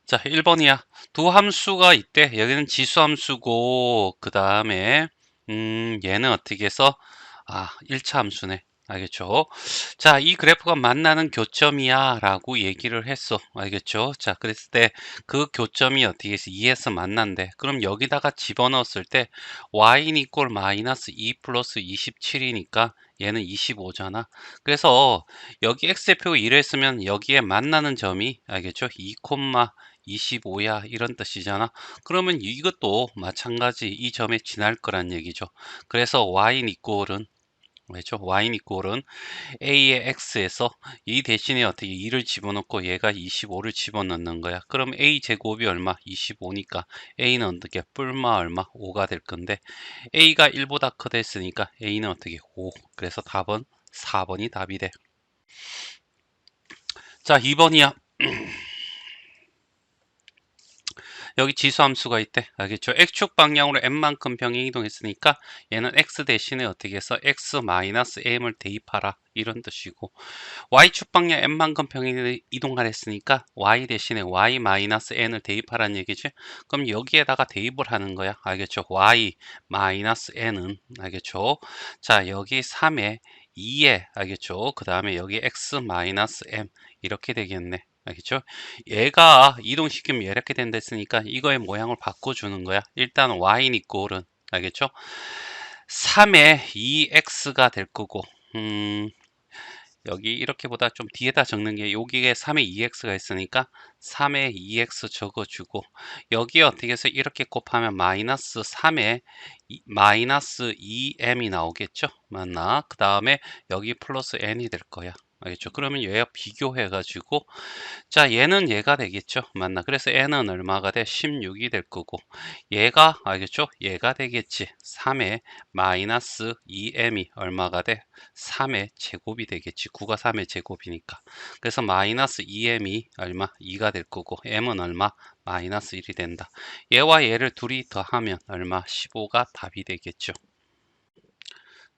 자, 1번이야. 두 함수가 있대. 여기는 지수 함수고, 그 다음에, 얘는 어떻게 해서, 1차 함수네. 알겠죠? 자, 이 그래프가 만나는 교점이야 라고 얘기를 했어. 알겠죠? 자, 그랬을 때 그 교점이 어떻게 해서 2에서 만난대. 그럼 여기다가 집어넣었을 때 y는 이꼴 마이너스 2 플러스 27이니까 얘는 25잖아. 그래서 여기 x좌표가 1을 했으면 여기에 만나는 점이 알겠죠? 2, 25야 이런 뜻이잖아. 그러면 이것도 마찬가지 이 점에 지날 거란 얘기죠. 그래서 y는 이꼴은 왜죠? y는 이꼴은 a의 x에서 이 대신에 어떻게 2를 집어넣고 얘가 25를 집어넣는 거야. 그럼 a 제곱이 얼마? 25니까 a는 어떻게 뿔마 얼마? 5가 될 건데 a가 1보다 크다 했으니까 a는 어떻게 5. 그래서 답은 4번이 답이 돼. 자, 2번이야. 여기 지수함수가 있대. 알겠죠? x축 방향으로 n만큼 병행 이동했으니까 얘는 x 대신에 어떻게 해서 x-m을 대입하라. 이런 뜻이고 y축 방향 n만큼 병행 이동하랬으니까 y 대신에 y-n을 대입하라는 얘기지. 그럼 여기에다가 대입을 하는 거야. 알겠죠? y-n은 알겠죠? 자, 여기 3에 2에 알겠죠? 그 다음에 여기 x-m 이렇게 되겠네. 알겠죠? 얘가 이동시키면 이렇게 된다 했으니까 이거의 모양을 바꿔주는 거야. 일단 y는 이꼴은 알겠죠? 3에 2x가 될 거고 여기 이렇게보다 좀 뒤에다 적는 게 여기에 3에 2x가 있으니까 3에 2x 적어주고 여기에 어떻게 해서 이렇게 곱하면 마이너스 3에 마이너스 2m이 나오겠죠? 맞나? 그 다음에 여기 플러스 n이 될 거야. 알겠죠? 그러면 얘와 비교해 가지고 자, 얘는 얘가 되겠죠? 맞나? 그래서 n은 얼마가 돼? 16이 될 거고 얘가 알겠죠? 얘가 되겠지. 3의 마이너스 2m이 얼마가 돼? 3의 제곱이 되겠지. 9가 3의 제곱이니까. 그래서 마이너스 2m이 얼마? 2가 될 거고 m은 얼마? 마이너스 1이 된다. 얘와 얘를 둘이 더하면 얼마? 15가 답이 되겠죠.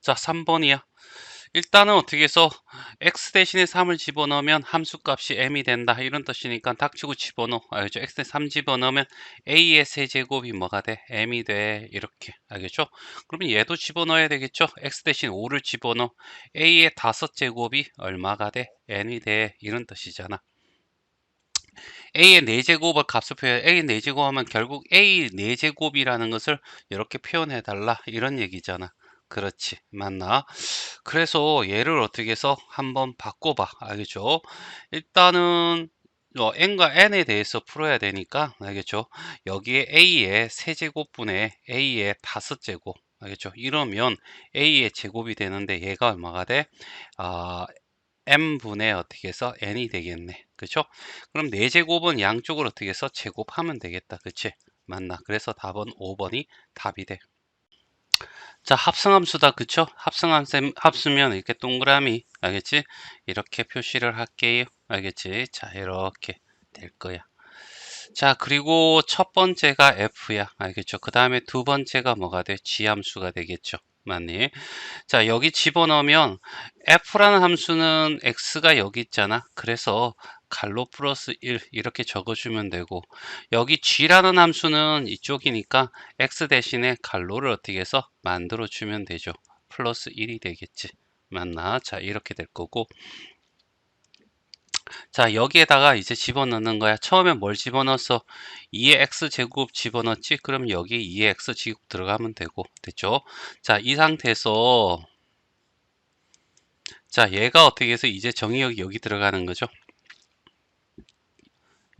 자, 3번이야. 일단은 어떻게 해서 x 대신에 3을 집어넣으면 함수값이 m이 된다 이런 뜻이니까 닥치고 집어넣어. 알겠죠? x에 3 집어넣으면 a의 세제곱이 뭐가 돼? m이 돼. 이렇게 알겠죠? 그러면 얘도 집어넣어야 되겠죠? x 대신 5를 집어넣어. a의 5제곱이 얼마가 돼? n이 돼. 이런 뜻이잖아. a의 4제곱을 값을 표현해. a의 4제곱 하면 결국 a 4제곱이라는 것을 이렇게 표현해 달라 이런 얘기잖아. 그렇지, 맞나? 그래서 얘를 어떻게 해서 한번 바꿔봐. 알겠죠? 일단은 n과 n에 대해서 풀어야 되니까 알겠죠? 여기에 a의 세제곱분의 a의 5제곱 알겠죠? 이러면 a의 제곱이 되는데 얘가 얼마가 돼? 아, m분의 어떻게 해서 n이 되겠네. 그렇죠? 그럼 4제곱은 양쪽을 어떻게 해서 제곱하면 되겠다. 그치? 맞나? 그래서 답은 5번이 답이 돼. 자, 합성함수다. 그쵸? 합수면 이렇게 동그라미 알겠지? 이렇게 표시를 할게요. 알겠지? 자, 이렇게 될 거야. 자, 그리고 첫 번째가 f야. 알겠죠? 그 다음에 두 번째가 뭐가 돼? g함수가 되겠죠. 맞니? 자, 여기 집어넣으면 f라는 함수는 x가 여기 있잖아. 그래서 갈로 플러스 1 이렇게 적어주면 되고 여기 g라는 함수는 이쪽이니까 x 대신에 갈로를 어떻게 해서 만들어 주면 되죠. 플러스 1이 되겠지. 맞나? 자, 이렇게 될 거고 자, 여기에다가 이제 집어넣는 거야. 처음에 뭘 집어넣었어? 2의 x제곱 집어넣었지? 그럼 여기 2의 x제곱 들어가면 되고 됐죠? 자, 이 상태에서 자, 얘가 어떻게 해서 이제 정의역이 여기 들어가는 거죠.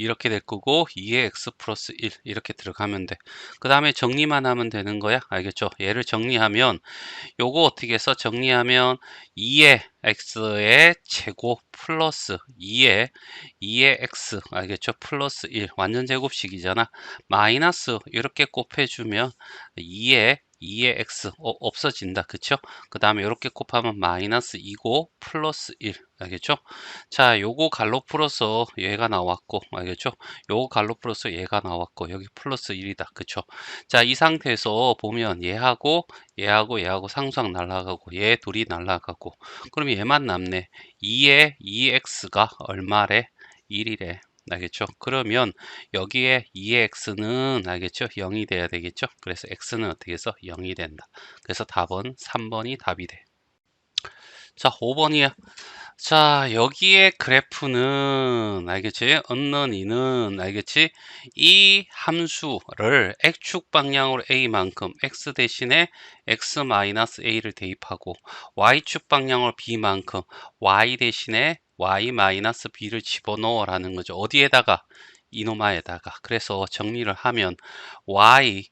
이렇게 될 거고 2의 x 플러스 1 이렇게 들어가면 돼. 그 다음에 정리만 하면 되는 거야. 알겠죠? 얘를 정리하면 요거 어떻게 해서 정리하면 2의 x의 제곱 플러스 2의 x 알겠죠? 플러스 1 완전 제곱식이잖아. 마이너스 이렇게 곱해주면 2의 x 없어진다. 그쵸? 그 다음에 이렇게 곱하면 마이너스 2고 플러스 1 알겠죠? 자, 요거 갈로 풀어서 얘가 나왔고 알겠죠? 요거 갈로 풀어서 얘가 나왔고 여기 플러스 1이다. 그쵸? 자, 이 상태에서 보면 얘하고 상수항 날라가고 얘 둘이 날라가고 그럼 얘만 남네. 2의 2x가 얼마래? 1이래. 알겠죠? 그러면 여기에 2의 x는 알겠죠? 0이 돼야 되겠죠? 그래서 x는 어떻게 해서 0이 된다. 그래서 답은 3번이 답이 돼. 자, 5번이야. 자, 여기에 그래프는 알겠지? 언런이는 알겠지? 이 함수를 x축 방향으로 a만큼 x 대신에 x-a를 대입하고 y축 방향으로 b만큼 y 대신에 y-b를 집어넣으라는 거죠. 어디에다가? 이노마에다가. 그래서 정리를 하면 y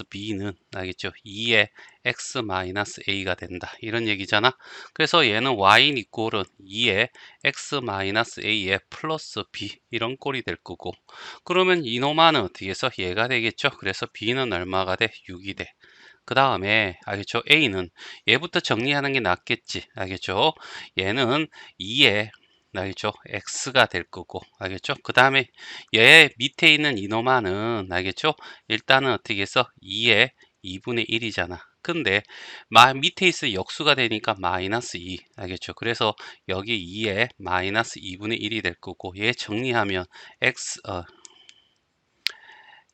b는 알겠죠? 2의 x-a가 된다. 이런 얘기잖아. 그래서 얘는 y인 이꼴은 2의 x-a의 플러스 b 이런 꼴이 될 거고, 그러면 이노마는 어떻게 해서 얘가 되겠죠? 그래서 b는 얼마가 돼? 6이 돼. 그 다음에 알겠죠? a는 얘부터 정리하는 게 낫겠지. 알겠죠? 얘는 2의 알겠죠? x가 될 거고, 알겠죠? 그 다음에 얘 밑에 있는 이노마는 알겠죠? 일단은 어떻게 해서 2의 2분의 1이잖아. 근데 밑에 있어 역수가 되니까 마이너스 2 알겠죠? 그래서 여기 2에 마이너스 2분의 1이 될 거고, 얘 정리하면 x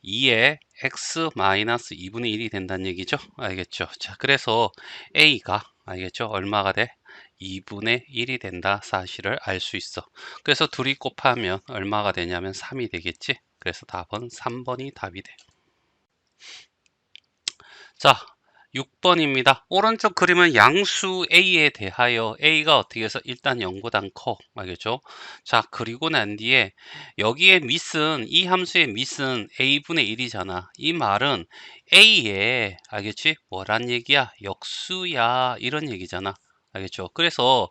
2에 x 마이너스 2분의 1이 된다는 얘기죠? 알겠죠? 자, 그래서 a가 알겠죠? 얼마가 돼? 2분의 1이 된다 사실을 알 수 있어. 그래서 둘이 곱하면 얼마가 되냐면 3이 되겠지? 그래서 답은 3번이 답이 돼. 자, 6번입니다. 오른쪽 그림은 양수 A에 대하여 A가 어떻게 해서 일단 0보단 커. 알겠죠? 자, 그리고 난 뒤에 여기에 밑은, 이 함수의 밑은 A분의 1이잖아. 이 말은 A에, 알겠지? 뭐란 얘기야? 역수야. 이런 얘기잖아. 알겠죠? 그래서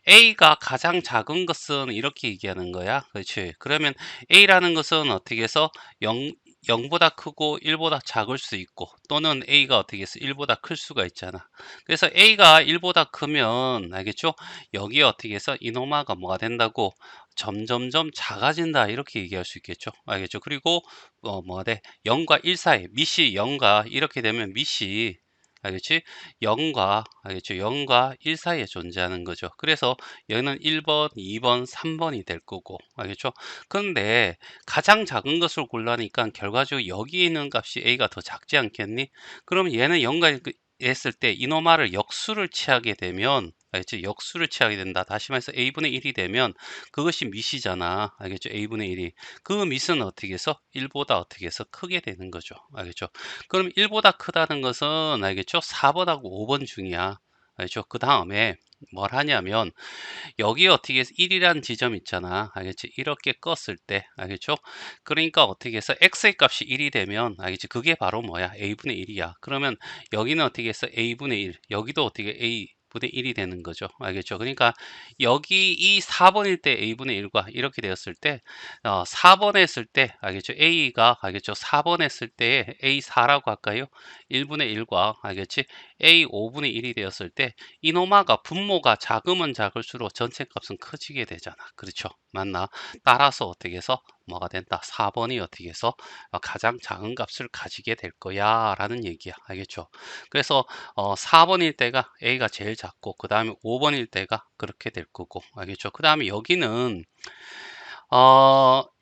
A가 가장 작은 것은 이렇게 얘기하는 거야. 그렇지? 그러면 A라는 것은 어떻게 해서 0보다 크고 1보다 작을 수 있고, 또는 A가 어떻게 해서 1보다 클 수가 있잖아. 그래서 A가 1보다 크면 알겠죠? 여기에 어떻게 해서 이노마가 뭐가 된다고? 점점점 작아진다 이렇게 얘기할 수 있겠죠. 알겠죠? 그리고 뭐가 돼? 0과 1 사이 밑이 0과 이렇게 되면 밑이 알겠지? 0과 알겠죠? 0과 1 사이에 존재하는 거죠. 그래서 얘는 1번, 2번, 3번이 될 거고, 알겠죠? 근데 가장 작은 것을 골라니까 결과적으로 여기에 있는 값이 a가 더 작지 않겠니? 그럼 얘는 0가 했을 때 이노마를 역수를 취하게 되면, 알겠지? 역수를 취하게 된다. 다시 말해서 a분의 1이 되면 그것이 밑이잖아. 알겠죠? a분의 1이. 그 밑은 어떻게 해서 1보다 어떻게 해서 크게 되는 거죠. 알겠죠? 그럼 1보다 크다는 것은 알겠죠? 4번하고 5번 중이야. 알겠죠? 그 다음에 뭘 하냐면 여기 어떻게 해서 1이라는 지점 있잖아. 알겠지? 이렇게 껐을 때, 알겠죠? 그러니까 어떻게 해서 x의 값이 1이 되면, 알겠지? 그게 바로 뭐야? a분의 1이야. 그러면 여기는 어떻게 해서 a분의 1, 여기도 어떻게 a분의 1이 되는 거죠. 알겠죠? 그러니까 여기 이 4번일 때 a분의 1과 이렇게 되었을 때, 4번 했을 때, 알겠죠? a가, 알겠죠? 4번 했을 때 a4라고 할까요? 1분의 1과, 알겠지? a5분의 1이 되었을 때, 이노마가 분모가 작으면 작을수록 전체 값은 커지게 되잖아. 그렇죠? 맞나? 따라서 어떻게 해서 뭐가 된다? 4번이 어떻게 해서 가장 작은 값을 가지게 될 거야 라는 얘기야. 알겠죠? 그래서 4번일 때가 A가 제일 작고, 그 다음에 5번일 때가 그렇게 될 거고, 알겠죠? 그 다음에 여기는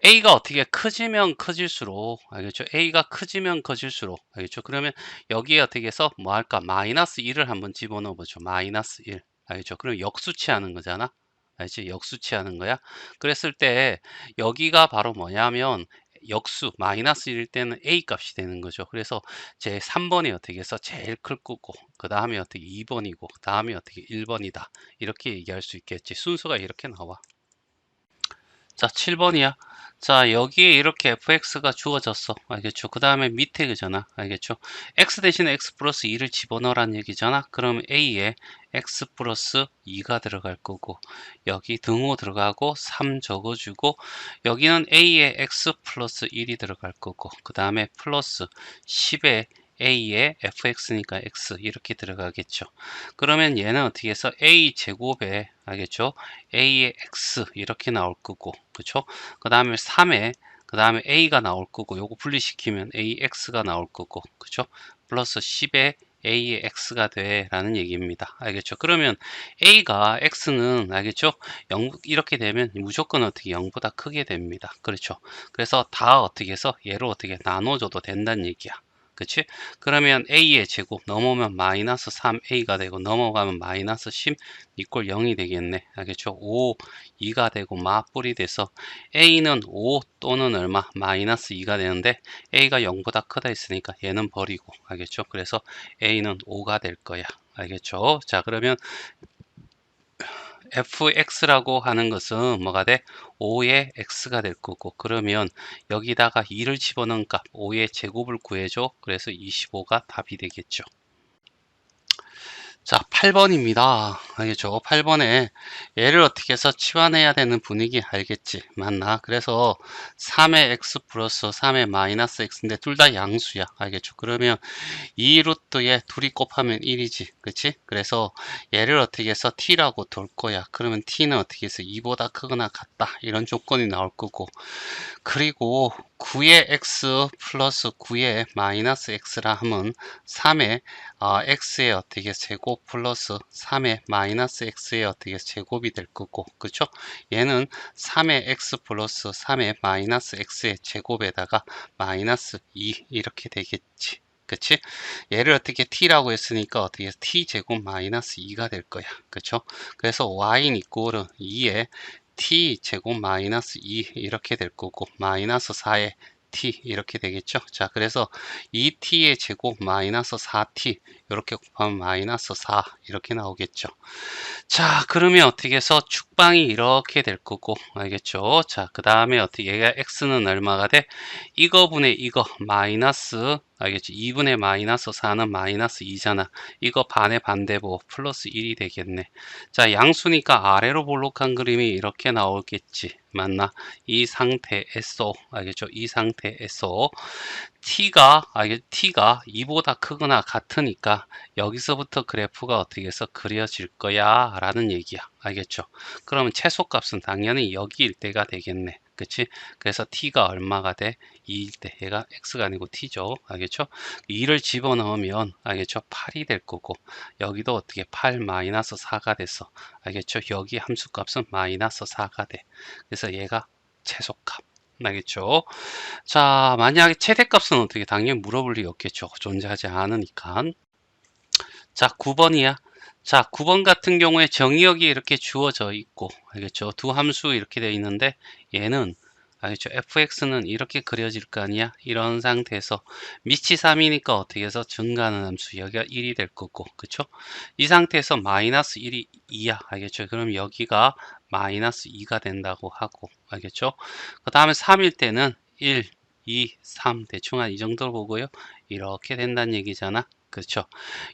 A가 어떻게 커지면 커질수록, 알겠죠? A가 커지면 커질수록, 알겠죠? 그러면 여기에 어떻게 해서 뭐 할까? 마이너스 1을 한번 집어넣어 보죠. 마이너스 1. 알겠죠? 그럼 역수치하는 거잖아. 알지? 역수치하는 거야. 그랬을 때 여기가 바로 뭐냐면 역수 마이너스 1일 때는 A 값이 되는 거죠. 그래서 제 3번이 어떻게 해서 제일 클 거고, 그 다음에 어떻게 2번이고, 그 다음에 어떻게 1번이다. 이렇게 얘기할 수 있겠지. 순서가 이렇게 나와. 자, 7번이야. 자, 여기에 이렇게 fx가 주어졌어. 알겠죠? 그 다음에 밑에 그잖아. 알겠죠? x 대신에 x 플러스 2를 집어넣으라는 얘기잖아. 그럼 a에 x 플러스 2가 들어갈 거고, 여기 등호 들어가고 3 적어주고, 여기는 a에 x 플러스 1이 들어갈 거고, 그 다음에 플러스 10에 a에 fx니까 x 이렇게 들어가겠죠. 그러면 얘는 어떻게 해서 a 제곱에, 알겠죠? a의 x 이렇게 나올 거고, 그쵸? 그 다음에 3에 그 다음에 a가 나올 거고, 요거 분리시키면 ax가 나올 거고, 그쵸? 플러스 10에 A의 X가 돼 라는 얘기입니다. 알겠죠? 그러면 A가 X는 알겠죠? 0 이렇게 되면 무조건 어떻게 0보다 크게 됩니다. 그렇죠? 그래서 다 어떻게 해서 얘로 어떻게 나눠줘도 된다는 얘기야. 그치? 그러면 A의 제곱 넘어오면 마이너스 3A가 되고 넘어가면 마이너스 10 이꼴 0이 되겠네. 알겠죠? 5, 2가 되고 마뿔이 돼서 A는 5 또는 얼마? 마이너스 2가 되는데 A가 0보다 크다 했으니까 얘는 버리고 알겠죠? 그래서 A는 5가 될 거야. 알겠죠? 자, 그러면 fx라고 하는 것은 뭐가 돼? 5의 x가 될 거고, 그러면 여기다가 2를 집어넣은 값 5의 제곱을 구해줘. 그래서 25가 답이 되겠죠. 자, 8번입니다. 알겠죠? 8번에 얘를 어떻게 해서 치환해야 되는 분위기 알겠지? 맞나? 그래서 3의 x 플러스 3의 마이너스 x인데 둘 다 양수야. 알겠죠? 그러면 2루트에 둘이 곱하면 1이지. 그치? 그래서 얘를 어떻게 해서 t라고 둘 거야. 그러면 t는 어떻게 해서 2보다 크거나 같다. 이런 조건이 나올 거고. 그리고 9의 x 플러스 9의 마이너스 x라 하면 3의 x의 어떻게 제곱 플러스 3의 마이너스 x의 어떻게 제곱이 될 거고, 그쵸? 얘는 3의 x 플러스 3의 마이너스 x의 제곱에다가 마이너스 2 이렇게 되겠지. 그치? 얘를 어떻게 t라고 했으니까 어떻게 t 제곱 마이너스 2가 될 거야. 그쵸? 그래서 y는 이꼴은 2에 t 제곱 마이너스 2 이렇게 될 거고, 마이너스 4에 t 이렇게 되겠죠. 자, 그래서 2t의 제곱 마이너스 4t 이렇게 곱하면 마이너스 4 이렇게 나오겠죠. 자, 그러면 어떻게 해서 축방이 이렇게 될 거고, 알겠죠? 자, 그 다음에 어떻게 얘가 x는 얼마가 돼? 이거분의 이거 마이너스, 알겠지? 2분의 마이너스 4는 마이너스 2잖아. 이거 반의 반대보 플러스 1이 되겠네. 자, 양수니까 아래로 볼록한 그림이 이렇게 나오겠지. 맞나? 이 상태에서, 알겠죠? 이 상태에서 t가 2보다 크거나 같으니까 여기서부터 그래프가 어떻게 해서 그려질 거야 라는 얘기야. 알겠죠? 그러면 최소값은 당연히 여기일 때가 되겠네. 그치? 그래서 t가 얼마가 돼? 2일 때. 얘가 x가 아니고 t죠. 알겠죠? 2를 집어넣으면 알겠죠? 8이 될 거고, 여기도 어떻게 8 마이너스 4가 됐어. 알겠죠? 여기 함수값은 마이너스 4가 돼. 그래서 얘가 최소값. 알겠죠? 자, 만약에 최대값은 어떻게? 당연히 물어볼 리 없겠죠. 존재하지 않으니까. 자, 9번이야. 자, 9번 같은 경우에 정의역이 이렇게 주어져 있고, 알겠죠? 두 함수 이렇게 되어 있는데, 얘는, 알겠죠? fx는 이렇게 그려질 거 아니야? 이런 상태에서 밑이 3이니까 어떻게 해서 증가하는 함수, 여기가 1이 될 거고, 그쵸? 이 상태에서 마이너스 1이 2야. 알겠죠? 그럼 여기가 마이너스 2가 된다고 하고, 알겠죠? 그 다음에 3일 때는 1, 2, 3 대충 한 이 정도로 보고요. 이렇게 된다는 얘기잖아. 그렇죠?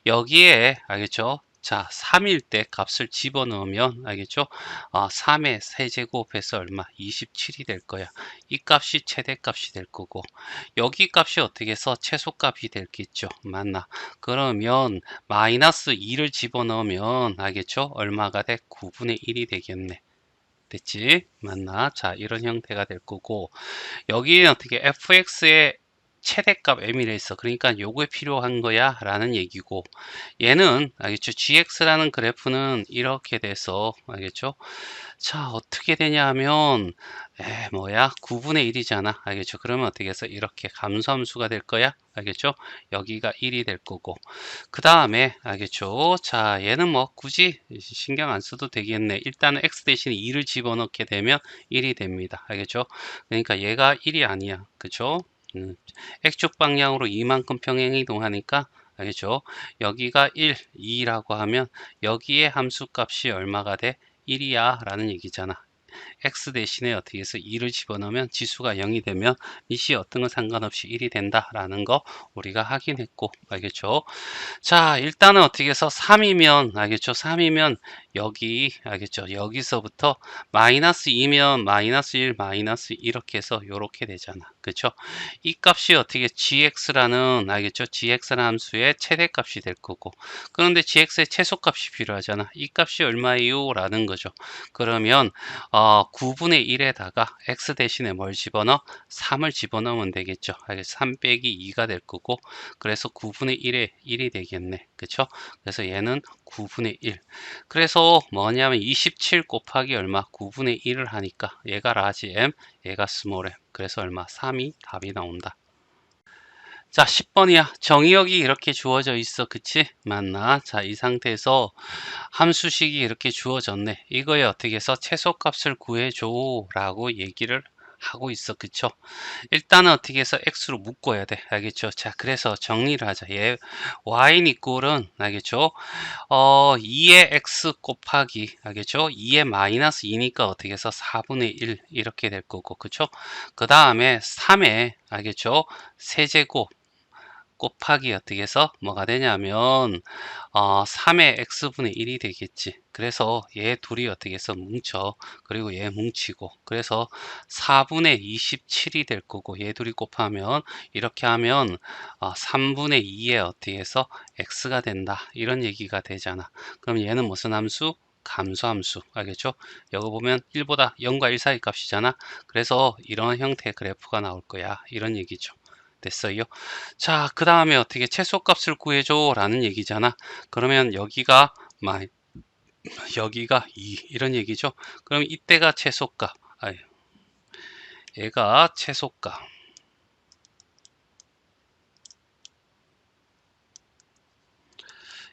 여기에 알겠죠? 자, 3일 때 값을 집어넣으면 알겠죠? 3의 세제곱해서 얼마? 27이 될 거야. 이 값이 최대값이 될 거고, 여기 값이 어떻게 해서 최소값이 될겠죠? 맞나? 그러면 마이너스 2를 집어넣으면 알겠죠? 얼마가 돼? 9분의 1이 되겠네. 됐지? 맞나? 자, 이런 형태가 될 거고, 여기에 어떻게 fx의 최대값 m이라 있어. 그러니까 요게 필요한 거야 라는 얘기고, 얘는 알겠죠? gx라는 그래프는 이렇게 돼서 알겠죠? 자, 어떻게 되냐 하면 뭐야? 9분의 1이잖아. 알겠죠? 그러면 어떻게 해서 이렇게 감소함수가 될 거야? 알겠죠? 여기가 1이 될 거고, 그 다음에 알겠죠? 자, 얘는 뭐 굳이 신경 안 써도 되겠네. 일단은 x 대신에 2를 집어넣게 되면 1이 됩니다. 알겠죠? 그러니까 얘가 1이 아니야. 그쵸? x축 방향으로 이만큼 평행 이동하니까 알겠죠? 여기가 1, 2라고 하면 여기에 함수값이 얼마가 돼? 1이야 라는 얘기잖아. x 대신에 어떻게 해서 2를 집어넣으면 지수가 0이 되면 밑이 어떤 건 상관없이 1이 된다라는 거 우리가 확인했고, 알겠죠? 자, 일단은 어떻게 해서 3이면 알겠죠? 3이면 여기 알겠죠? 여기서부터 마이너스 2면 마이너스 1, 마이너스 이렇게 해서 요렇게 되잖아. 그쵸? 이 값이 어떻게 gx라는 알겠죠? gx라는 함수의 최대값이 될 거고, 그런데 gx의 최소값이 필요하잖아. 이 값이 얼마예요? 라는 거죠. 그러면 9분의 1에다가 x 대신에 뭘 집어넣어? 3을 집어넣으면 되겠죠. 3 빼기 2가 될 거고, 그래서 9분의 1에 1이 되겠네. 그쵸? 그래서 얘는 9분의 1. 그래서 뭐냐면 27 곱하기 얼마? 9분의 1을 하니까 얘가 라지 m, 얘가 스몰 m. 그래서 얼마? 3이 답이 나온다. 자, 10번이야. 정의역이 이렇게 주어져 있어. 그치? 맞나? 자, 이 상태에서 함수식이 이렇게 주어졌네. 이거에 어떻게 해서 최소값을 구해줘 라고 얘기를 하고 있어. 그쵸? 일단은 어떻게 해서 x로 묶어야 돼. 알겠죠? 자, 그래서 정리를 하자. 얘 y 이꼴은 알겠죠? 2의 x 곱하기 알겠죠? 2의 마이너스 2니까 어떻게 해서 4분의 1 이렇게 될 거고, 그쵸? 그 다음에 3의 알겠죠? 세제곱 곱하기 어떻게 해서 뭐가 되냐면 3의 x분의 1이 되겠지. 그래서 얘 둘이 어떻게 해서 뭉쳐. 그리고 얘 뭉치고, 그래서 4분의 27이 될 거고, 얘 둘이 곱하면 이렇게 하면 3분의 2에 어떻게 해서 x가 된다, 이런 얘기가 되잖아. 그럼 얘는 무슨 함수? 감소함수. 알겠죠? 여기 보면 1보다 0과 1 사이 값이잖아. 그래서 이런 형태의 그래프가 나올 거야, 이런 얘기죠. 됐어요. 자, 그 다음에 어떻게 최소값을 구해줘 라는 얘기잖아. 그러면 여기가 2 이런 얘기죠. 그럼 이때가 최소값, 얘가 최소값,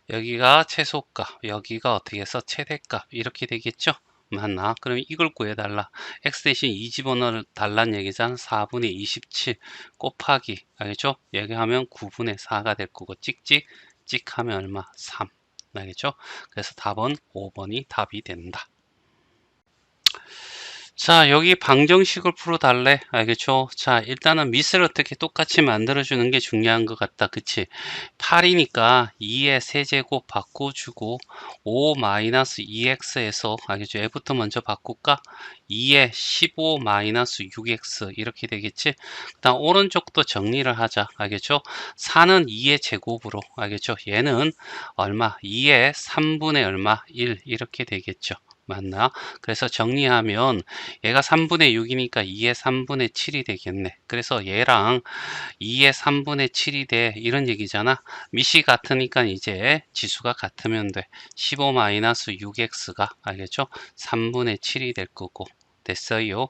여기가 최소값, 여기가 어떻게 해서 최대값 이렇게 되겠죠. 맞나? 그럼 이걸 구해달라. x 대신 2 집어넣어 달라는 얘기잖아. 4분의 27 곱하기, 알겠죠? 얘기하면 9분의 4가 될 거고, 찍찍 찍하면 얼마? 3. 알겠죠? 그래서 답은 5번이 답이 된다. 자, 여기 방정식을 풀어달래. 알겠죠? 자, 일단은 밑을 어떻게 똑같이 만들어주는 게 중요한 것 같다. 그치? 8이니까 2의 세제곱 바꿔주고, 5-2x에서, 알겠죠? 얘부터 먼저 바꿀까? 2의 15-6x 이렇게 되겠지? 그 다음 오른쪽도 정리를 하자. 알겠죠? 4는 2의 제곱으로, 알겠죠? 얘는 얼마? 2의 3분의 얼마? 1 이렇게 되겠죠? 맞나? 그래서 정리하면 얘가 3분의 6이니까 2의 3분의 7이 되겠네. 그래서 얘랑 2의 3분의 7이 돼, 이런 얘기잖아. 밑이 같으니까 이제 지수가 같으면 돼. 15-6x가 알겠죠? 3분의 7이 될 거고. 됐어요.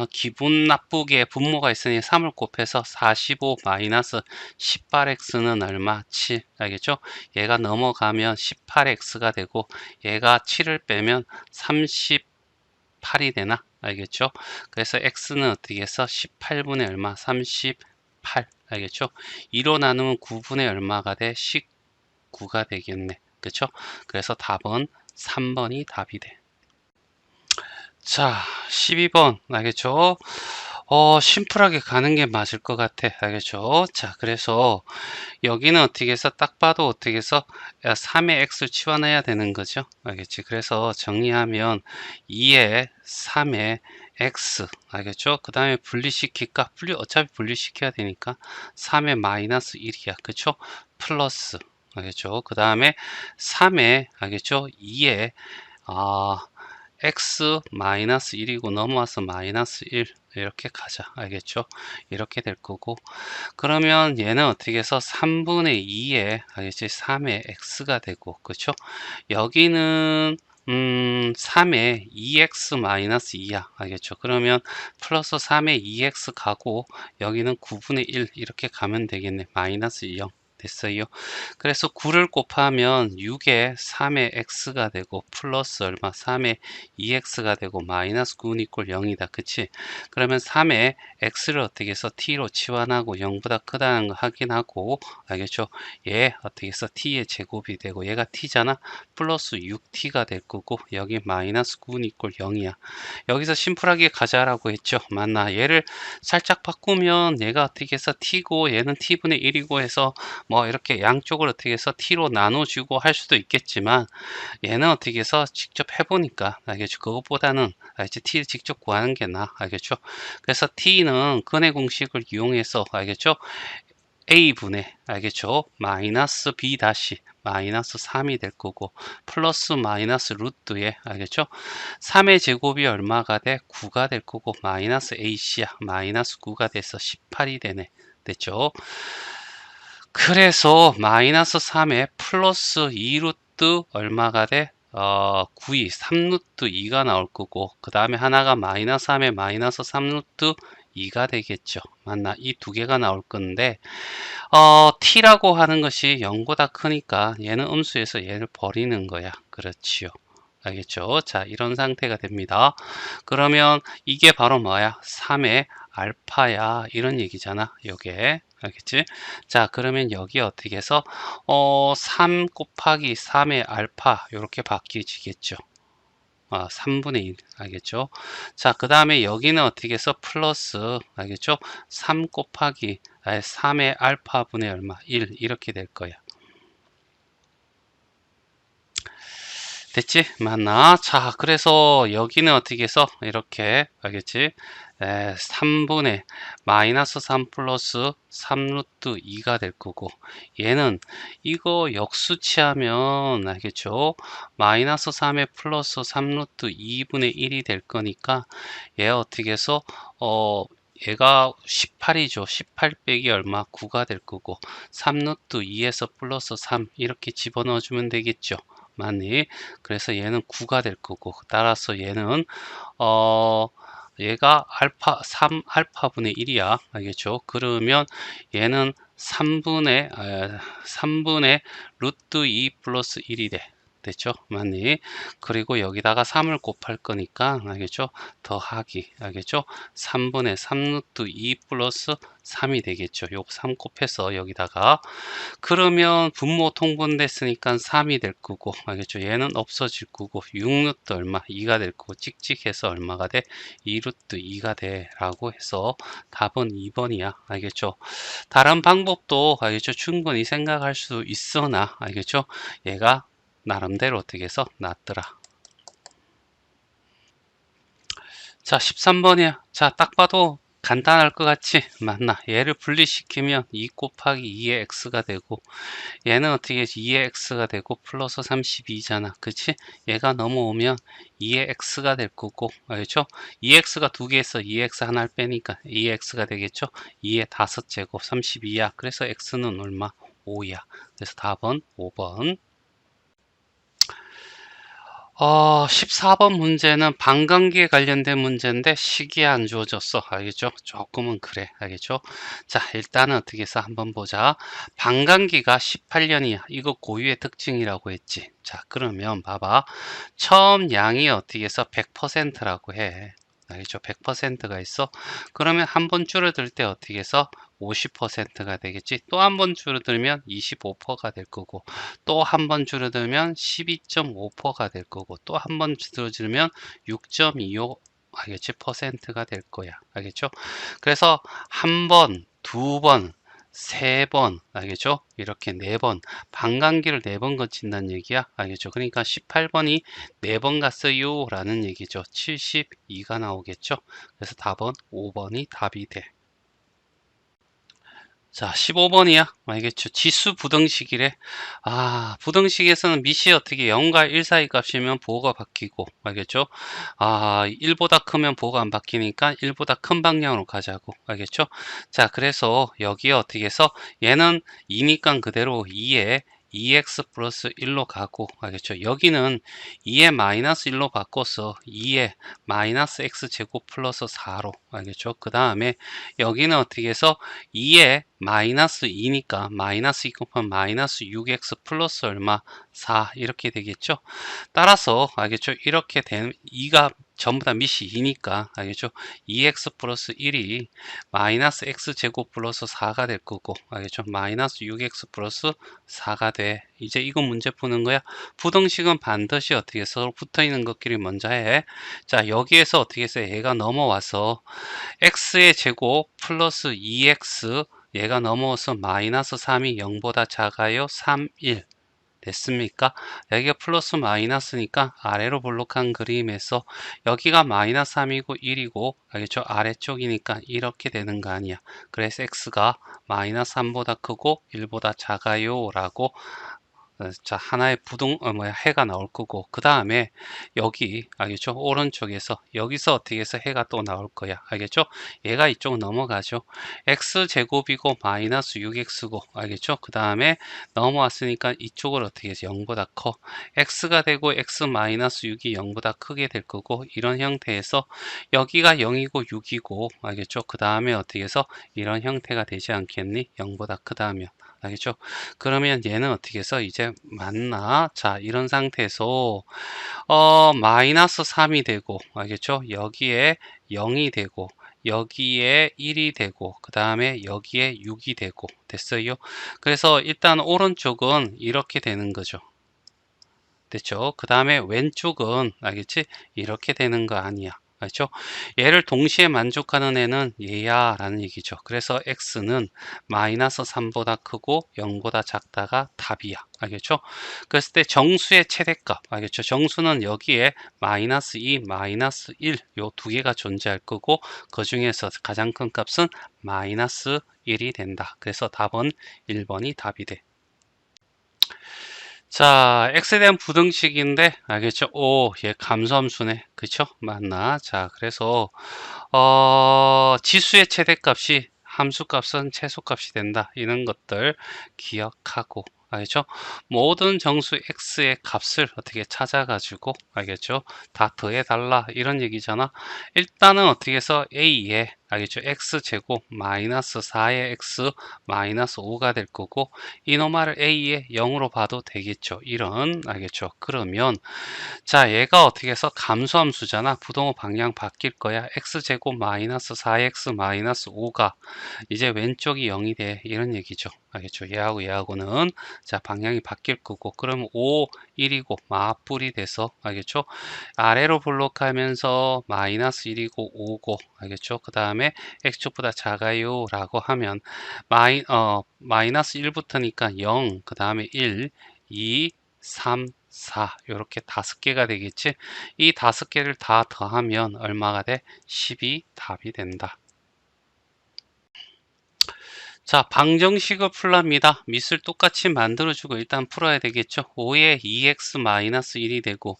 기분 나쁘게 분모가 있으니 3을 곱해서 45-18x는 얼마? 7. 알겠죠? 얘가 넘어가면 18x가 되고, 얘가 7을 빼면 38이 되나? 알겠죠? 그래서 x는 어떻게 해서 18분의 얼마? 38. 알겠죠? 2로 나누면 9분의 얼마가 돼? 19가 되겠네. 그쵸? 그래서 답은 3번이 답이 돼. 자, 12번. 알겠죠? 심플하게 가는 게 맞을 것 같아. 알겠죠? 자, 그래서 여기는 어떻게 해서 딱 봐도 어떻게 해서 3의 x를 치환해야 되는 거죠. 알겠지? 그래서 정리하면 2의 3의 x, 알겠죠? 그 다음에 분리시킬까? 어차피 분리시켜야 되니까 3의 마이너스 1이야. 그쵸? 플러스, 알겠죠? 그 다음에 3의, 알겠죠? 2의 x 마이너스 1이고 넘어와서 마이너스 1 이렇게 가자. 알겠죠? 이렇게 될 거고, 그러면 얘는 어떻게 해서 3분의 2에 알겠지? 3의 x가 되고, 그렇죠? 여기는 3의 2x 마이너스 2야. 알겠죠? 그러면 플러스 3의 2x 가고, 여기는 9분의 1 이렇게 가면 되겠네. 마이너스 0. 됐어요. 그래서 9를 곱하면 6에 3의 x가 되고, 플러스 얼마? 3의 2x가 되고, 마이너스 9는 이꼴 0이다. 그치? 그러면 3의 x를 어떻게 해서 t로 치환하고 0보다 크다는 거 확인하고, 알겠죠? 얘 어떻게 해서 t의 제곱이 되고, 얘가 t잖아? 플러스 6t가 될 거고, 여기 마이너스 9는 이꼴 0이야. 여기서 심플하게 가자라고 했죠. 맞나? 얘를 살짝 바꾸면 얘가 어떻게 해서 t고, 얘는 t분의 1이고 해서 뭐 이렇게 양쪽을 어떻게 해서 t로 나눠주고 할 수도 있겠지만 얘는 어떻게 해서 직접 해보니까 알겠죠? 그것보다는 알겠지? t를 직접 구하는 게 나아. 알겠죠? 그래서 t는 근의 공식을 이용해서 알겠죠? a분의 알겠죠? 마이너스 b 다시 마이너스 3이 될 거고 플러스 마이너스 루트에 알겠죠? 3의 제곱이 얼마가 돼? 9가 될 거고 마이너스 ac야 마이너스 9가 돼서 18이 되네. 됐죠? 그래서 마이너스 3에 플러스 2루트 얼마가 돼? 9이 3루트 2가 나올 거고 그 다음에 하나가 마이너스 3에 마이너스 3루트 2가 되겠죠. 맞나? 이 두 개가 나올 건데 t라고 하는 것이 0보다 크니까 얘는 음수에서 얘를 버리는 거야. 그렇지요. 알겠죠? 자, 이런 상태가 됩니다. 그러면 이게 바로 뭐야? 3의 알파야. 이런 얘기잖아. 요게. 알겠지? 자, 그러면 여기 어떻게 해서 3 곱하기 3의 알파 이렇게 바뀌어지겠죠. 3분의 1 알겠죠? 자, 그 다음에 여기는 어떻게 해서 플러스 알겠죠? 3 곱하기 3의 알파분의 얼마? 1 이렇게 될 거야. 됐지? 맞나? 자, 그래서 여기는 어떻게 해서 이렇게 알겠지? 3분의 마이너스 3 플러스 3루트 2가 될 거고 얘는 이거 역수치하면 알겠죠? 마이너스 3에 플러스 3루트 2분의 1이 될 거니까 얘 어떻게 해서 얘가 18이죠. 18 빼기 얼마? 9가 될 거고 3루트 2에서 플러스 3 이렇게 집어넣어 주면 되겠죠. 맞니? 그래서 얘는 9가 될 거고 따라서 얘는 얘가 알파 3 알파분의 1이야. 알겠죠? 그러면 얘는 3분의 루트 2 플러스 1이 돼. 됐죠? 맞니? 그리고 여기다가 3을 곱할 거니까 알겠죠? 더하기 알겠죠? 3분의 3루트 2 플러스 3이 되겠죠. 요거 3 곱해서 여기다가 그러면 분모 통분됐으니까 3이 될 거고 알겠죠? 얘는 없어질 거고 6루트 얼마? 2가 될 거고 찍찍해서 얼마가 돼? 2루트 2가 돼 라고 해서 답은 2번이야. 알겠죠? 다른 방법도 알겠죠? 충분히 생각할 수 있으나 알겠죠? 얘가 나름대로 어떻게 해서 낫더라. 자, 13번이야. 자, 딱 봐도 간단할 것 같지? 맞나? 얘를 분리시키면 2 곱하기 2의 x가 되고 얘는 어떻게 2의 x가 되고 플러스 32잖아. 그치? 얘가 넘어오면 2의 x가 될 거고 알겠죠? 2x가 두 개 있어. 2x 하나를 빼니까 2x가 되겠죠? 2의 5제곱 32야. 그래서 x는 얼마? 5야. 그래서 답은 5번. 14번 문제는 반감기에 관련된 문제인데 시기에 안 주어졌어. 알겠죠? 조금은 그래. 알겠죠? 자, 일단은 어떻게 해서 한번 보자. 반감기가 18년이야. 이거 고유의 특징이라고 했지. 자, 그러면 봐봐. 처음 양이 어떻게 해서 100%라고 해. 알겠죠? 100%가 있어. 그러면 한 번 줄어들 때 어떻게 해서 50%가 되겠지. 또 한 번 줄어들면 25%가 될 거고 또 한 번 줄어들면 12.5%가 될 거고 또 한 번 줄어들면 6.25 알겠지? 퍼센트가 될 거야. 알겠죠? 그래서 한 번, 두 번, 세 번, 알겠죠? 이렇게 네 번, 반감기를 네 번 거친다는 얘기야. 알겠죠? 그러니까 18번이 네 번 갔어요 라는 얘기죠. 72가 나오겠죠? 그래서 답은 5번이 답이 돼. 자, 15번이야. 알겠죠? 지수 부등식이래. 부등식에서는 밑이 어떻게 0과 1 사이 값이면 보호가 바뀌고, 알겠죠? 1보다 크면 보호가 안 바뀌니까 1보다 큰 방향으로 가자고, 알겠죠? 자, 그래서 여기에 어떻게 해서 얘는 2니까 그대로 2에 2x 플러스 1로 가고 알겠죠? 여기는 2에 마이너스 1로 바꿔서 2에 마이너스 x 제곱 플러스 4로 알겠죠? 그 다음에 여기는 어떻게 해서 2에 마이너스 2니까 마이너스 2 곱하면 마이너스 6x 플러스 얼마 4 이렇게 되겠죠? 따라서 알겠죠? 이렇게 된 2가 전부 다 밑이 2니까 알겠죠? 2x 플러스 1이 마이너스 x 제곱 플러스 4가 될 거고 알겠죠? 마이너스 6x 플러스 4가 돼. 이제 이거 문제 푸는 거야. 부등식은 반드시 어떻게 해서 붙어 있는 것끼리 먼저 해. 자, 여기에서 어떻게 해서 얘가 넘어와서 x의 제곱 플러스 2x 얘가 넘어서 마이너스 3이 0보다 작아요. 3, 1. 됐습니까? 여기가 플러스 마이너스니까 아래로 블록한 그림에서 여기가 마이너스 3이고 1이고 알겠죠? 아래쪽이니까 이렇게 되는 거 아니야. 그래서 x가 마이너스 3보다 크고 1보다 작아요 라고 자, 하나의 해가 나올 거고, 그 다음에 여기, 알겠죠? 오른쪽에서, 여기서 어떻게 해서 해가 또 나올 거야. 알겠죠? 얘가 이쪽 넘어가죠. x제곱이고, 마이너스 6x고, 알겠죠? 그 다음에 넘어왔으니까 이쪽을 어떻게 해서 0보다 커. x가 되고, x 마이너스 6이 0보다 크게 될 거고, 이런 형태에서 여기가 0이고 6이고, 알겠죠? 그 다음에 어떻게 해서 이런 형태가 되지 않겠니? 0보다 크다면. 알겠죠? 그러면 얘는 어떻게 해서 이제 맞나? 자, 이런 상태에서 마이너스 3이 되고 알겠죠? 여기에 0이 되고 여기에 1이 되고 그 다음에 여기에 6이 되고 됐어요. 그래서 일단 오른쪽은 이렇게 되는 거죠. 됐죠? 그 다음에 왼쪽은 알겠지? 이렇게 되는 거 아니야. 알죠? 얘를 동시에 만족하는 애는 얘야 라는 얘기죠. 그래서 x는 마이너스 3보다 크고 0보다 작다가 답이야. 알겠죠? 그랬을 때 정수의 최대값 알겠죠? 정수는 여기에 마이너스 2, 마이너스 1 요 두 개가 존재할 거고 그 중에서 가장 큰 값은 마이너스 1이 된다. 그래서 답은 1번이 답이 돼. 자, x에 대한 부등식인데, 알겠죠? 오, 얘 감소함수네. 그쵸? 맞나? 자, 그래서, 지수의 최대값이 함수값은 최소값이 된다. 이런 것들 기억하고, 알겠죠? 모든 정수 x의 값을 어떻게 찾아가지고, 알겠죠? 다 더해달라. 이런 얘기잖아. 일단은 어떻게 해서 a에, 알겠죠? x제곱 마이너스 4의 x 마이너스 5가 될 거고, 이노마를 a의 0으로 봐도 되겠죠. 이런, 알겠죠? 그러면, 자, 얘가 어떻게 해서 감소함수잖아. 부동호 방향 바뀔 거야. x제곱 마이너스 4x 마이너스 5가 이제 왼쪽이 0이 돼. 이런 얘기죠. 알겠죠? 얘하고 얘하고는 자, 방향이 바뀔 거고, 그럼 5, 1이고 맞불이 돼서, 알겠죠? 아래로 블록하면서 마이너스 1이고 5고, 알겠죠? 그 다음에 x축보다 작아요 라고 하면 마이너스 1부터니까 0, 그 다음에 1, 2, 3, 4 이렇게 5개가 되겠지. 이 5개를 다 더하면 얼마가 돼? 10이 답이 된다. 자, 방정식을 풀랍니다. 밑을 똑같이 만들어주고 일단 풀어야 되겠죠. 5에 2x-1이 되고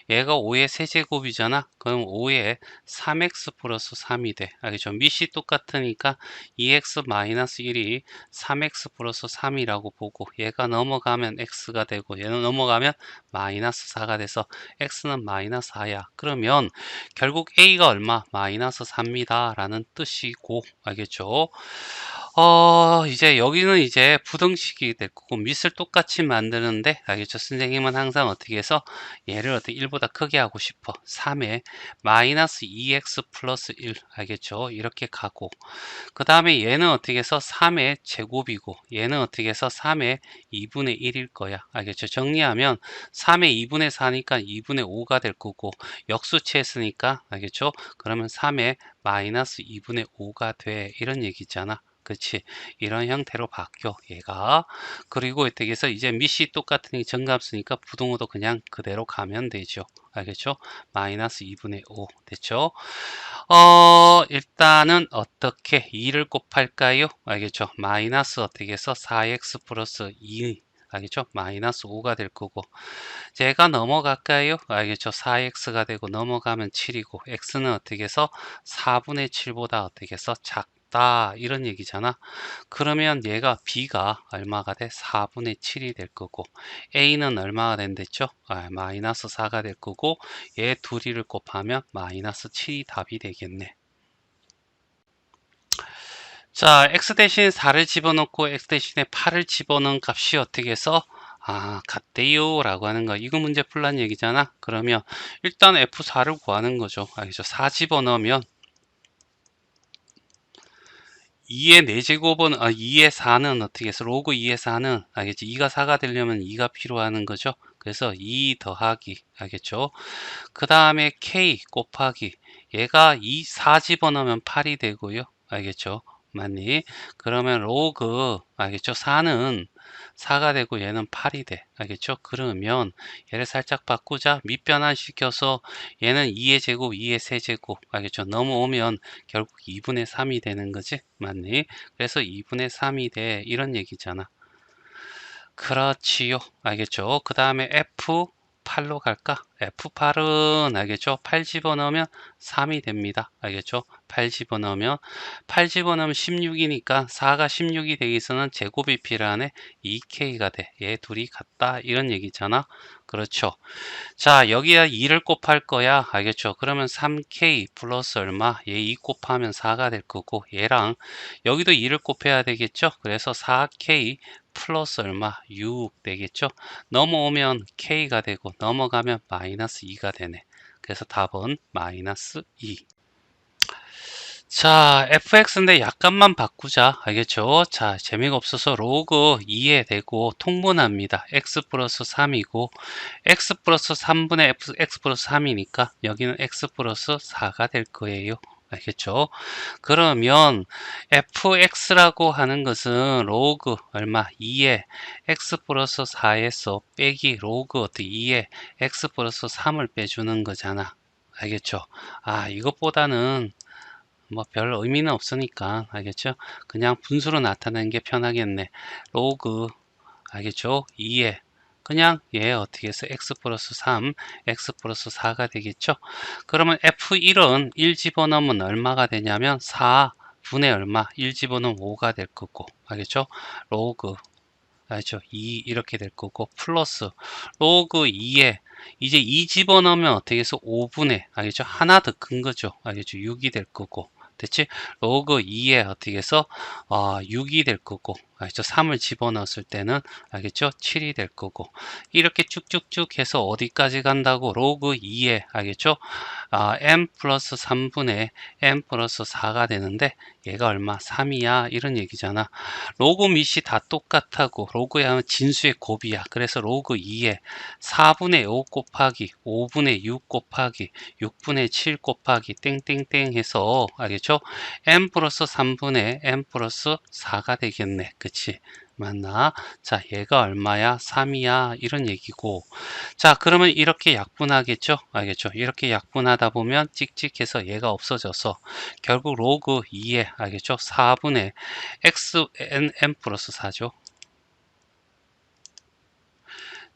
얘가 5의 세제곱이잖아. 그럼 5에 3x 플러스 3이 돼. 알겠죠? 밑이 똑같으니까 2x-1이 3x 플러스 3이라고 보고 얘가 넘어가면 x가 되고 얘는 넘어가면 마이너스 4가 돼서 x는 마이너스 4야. 그러면 결국 a가 얼마? 마이너스 4입니다. 라는 뜻이고 알겠죠? 이제 여기는 이제 부등식이 될 거고 밑을 똑같이 만드는데 알겠죠? 선생님은 항상 어떻게 해서 얘를 어떻게 1보다 크게 하고 싶어. 3에 마이너스 2x 플러스 1 알겠죠? 이렇게 가고 그 다음에 얘는 어떻게 해서 3의 제곱이고 얘는 어떻게 해서 3의 2분의 1일 거야. 알겠죠? 정리하면 3의 2분의 4니까 2분의 5가 될 거고 역수치했으니까 알겠죠? 그러면 3의 마이너스 2분의 5가 돼. 이런 얘기잖아. 그렇지. 이런 형태로 바뀌어 얘가. 그리고 어떻게 해서 이제 밑이 똑같으니 정값이니까 부동호도 그냥 그대로 가면 되죠. 알겠죠? 마이너스 2분의 5 됐죠? 일단은 어떻게 2를 곱할까요? 알겠죠? 마이너스 어떻게 해서 4x 플러스 2 알겠죠? 마이너스 5가 될 거고 제가 넘어갈까요? 알겠죠? 4x가 되고 넘어가면 7이고 x는 어떻게 해서 4분의 7보다 어떻게 해서 작다 이런 얘기잖아. 그러면 얘가 b가 얼마가 돼? 4분의 7이 될 거고 a는 얼마가 된댔죠? 마이너스 4가 될 거고 얘 둘이를 곱하면 마이너스 7이 답이 되겠네. 자, x 대신 4를 집어넣고 x 대신에 8을 집어넣은 값이 어떻게 해서 같대요 라고 하는 거. 이거 문제 풀란 얘기잖아. 그러면 일단 F4를 구하는 거죠. 알겠죠? 4 집어넣으면 2의 4제곱은 2의 4는 어떻게 해서 로그 2의 4는 알겠지? 2가 4가 되려면 2가 필요하는 거죠. 그래서 2 더하기 알겠죠? 그 다음에 K 곱하기 얘가 4 집어넣으면 8이 되고요. 알겠죠? 맞니? 그러면 로그 알겠죠? 4는 4가 되고 얘는 8이 돼. 알겠죠? 그러면 얘를 살짝 바꾸자. 밑변환 시켜서 얘는 2의 제곱, 2의 세제곱. 알겠죠? 넘어오면 결국 2분의 3이 되는 거지. 맞니? 그래서 2분의 3이 돼. 이런 얘기잖아. 그렇지요. 알겠죠? 그 다음에 F8로 갈까? F8은 알겠죠? 8 집어넣으면 3이 됩니다. 알겠죠? 8 집어넣으면 16이니까 4가 16이 되기 위해서는 제곱이 필요하네. 2K가 돼. 얘 둘이 같다. 이런 얘기잖아. 그렇죠. 자, 여기에 2를 곱할 거야. 알겠죠? 그러면 3K 플러스 얼마? 얘 2 곱하면 4가 될 거고, 얘랑 여기도 2를 곱해야 되겠죠? 그래서 4K 플러스 얼마? 6 되겠죠? 넘어오면 K가 되고, 넘어가면 마이너스 2가 되네. 그래서 답은 마이너스 2. 자, fx인데 약간만 바꾸자. 알겠죠? 자, 재미가 없어서 로그 2에 대고 통분합니다. x 플러스 3이고 x 플러스 3분의 x 플러스 3이니까 여기는 x 플러스 4가 될 거예요. 알겠죠? 그러면 fx라고 하는 것은 로그 얼마? 2에 x 플러스 4에서 빼기 로그 어떻게 2에 x 플러스 3을 빼주는 거잖아. 알겠죠? 아, 이것보다는 뭐 별 의미는 없으니까 알겠죠? 그냥 분수로 나타내는 게 편하겠네. 로그 알겠죠? 2에 그냥 얘 어떻게 해서 x 플러스 3, x 플러스 4가 되겠죠? 그러면 f1은 1 집어넣으면 얼마가 되냐면 4분의 얼마? 1 집어넣으면 5가 될 거고 알겠죠? 로그 알죠? 2 이렇게 될 거고 플러스 로그 2에 이제 2 집어넣으면 어떻게 해서 5분의 알겠죠? 하나 더 큰 거죠. 알겠죠? 6이 될 거고 됐지? 로그 2에 어떻게 해서 6이 될 거고 알겠죠? 3을 집어넣었을 때는 알겠죠? 7이 될 거고 이렇게 쭉쭉쭉 해서 어디까지 간다고 로그 2에 알겠죠? m 플러스 3분의 m 플러스 4가 되는데 얘가 얼마? 3이야 이런 얘기잖아. 로그 밑이 다 똑같다고 로그야 하면 진수의 곱이야. 그래서 로그 2에 4분의 5 곱하기 5분의 6 곱하기 6분의 7 곱하기 땡땡땡 해서 알겠죠? m 플러스 3분의 m 플러스 4가 되겠네. 그치? 맞나? 자, 얘가 얼마야? 3이야. 이런 얘기고. 자, 그러면 이렇게 약분하겠죠? 알겠죠? 이렇게 약분하다 보면 찍찍해서 얘가 없어져서 결국 로그 2에 알겠죠? 4분의 x n 플러스 4죠.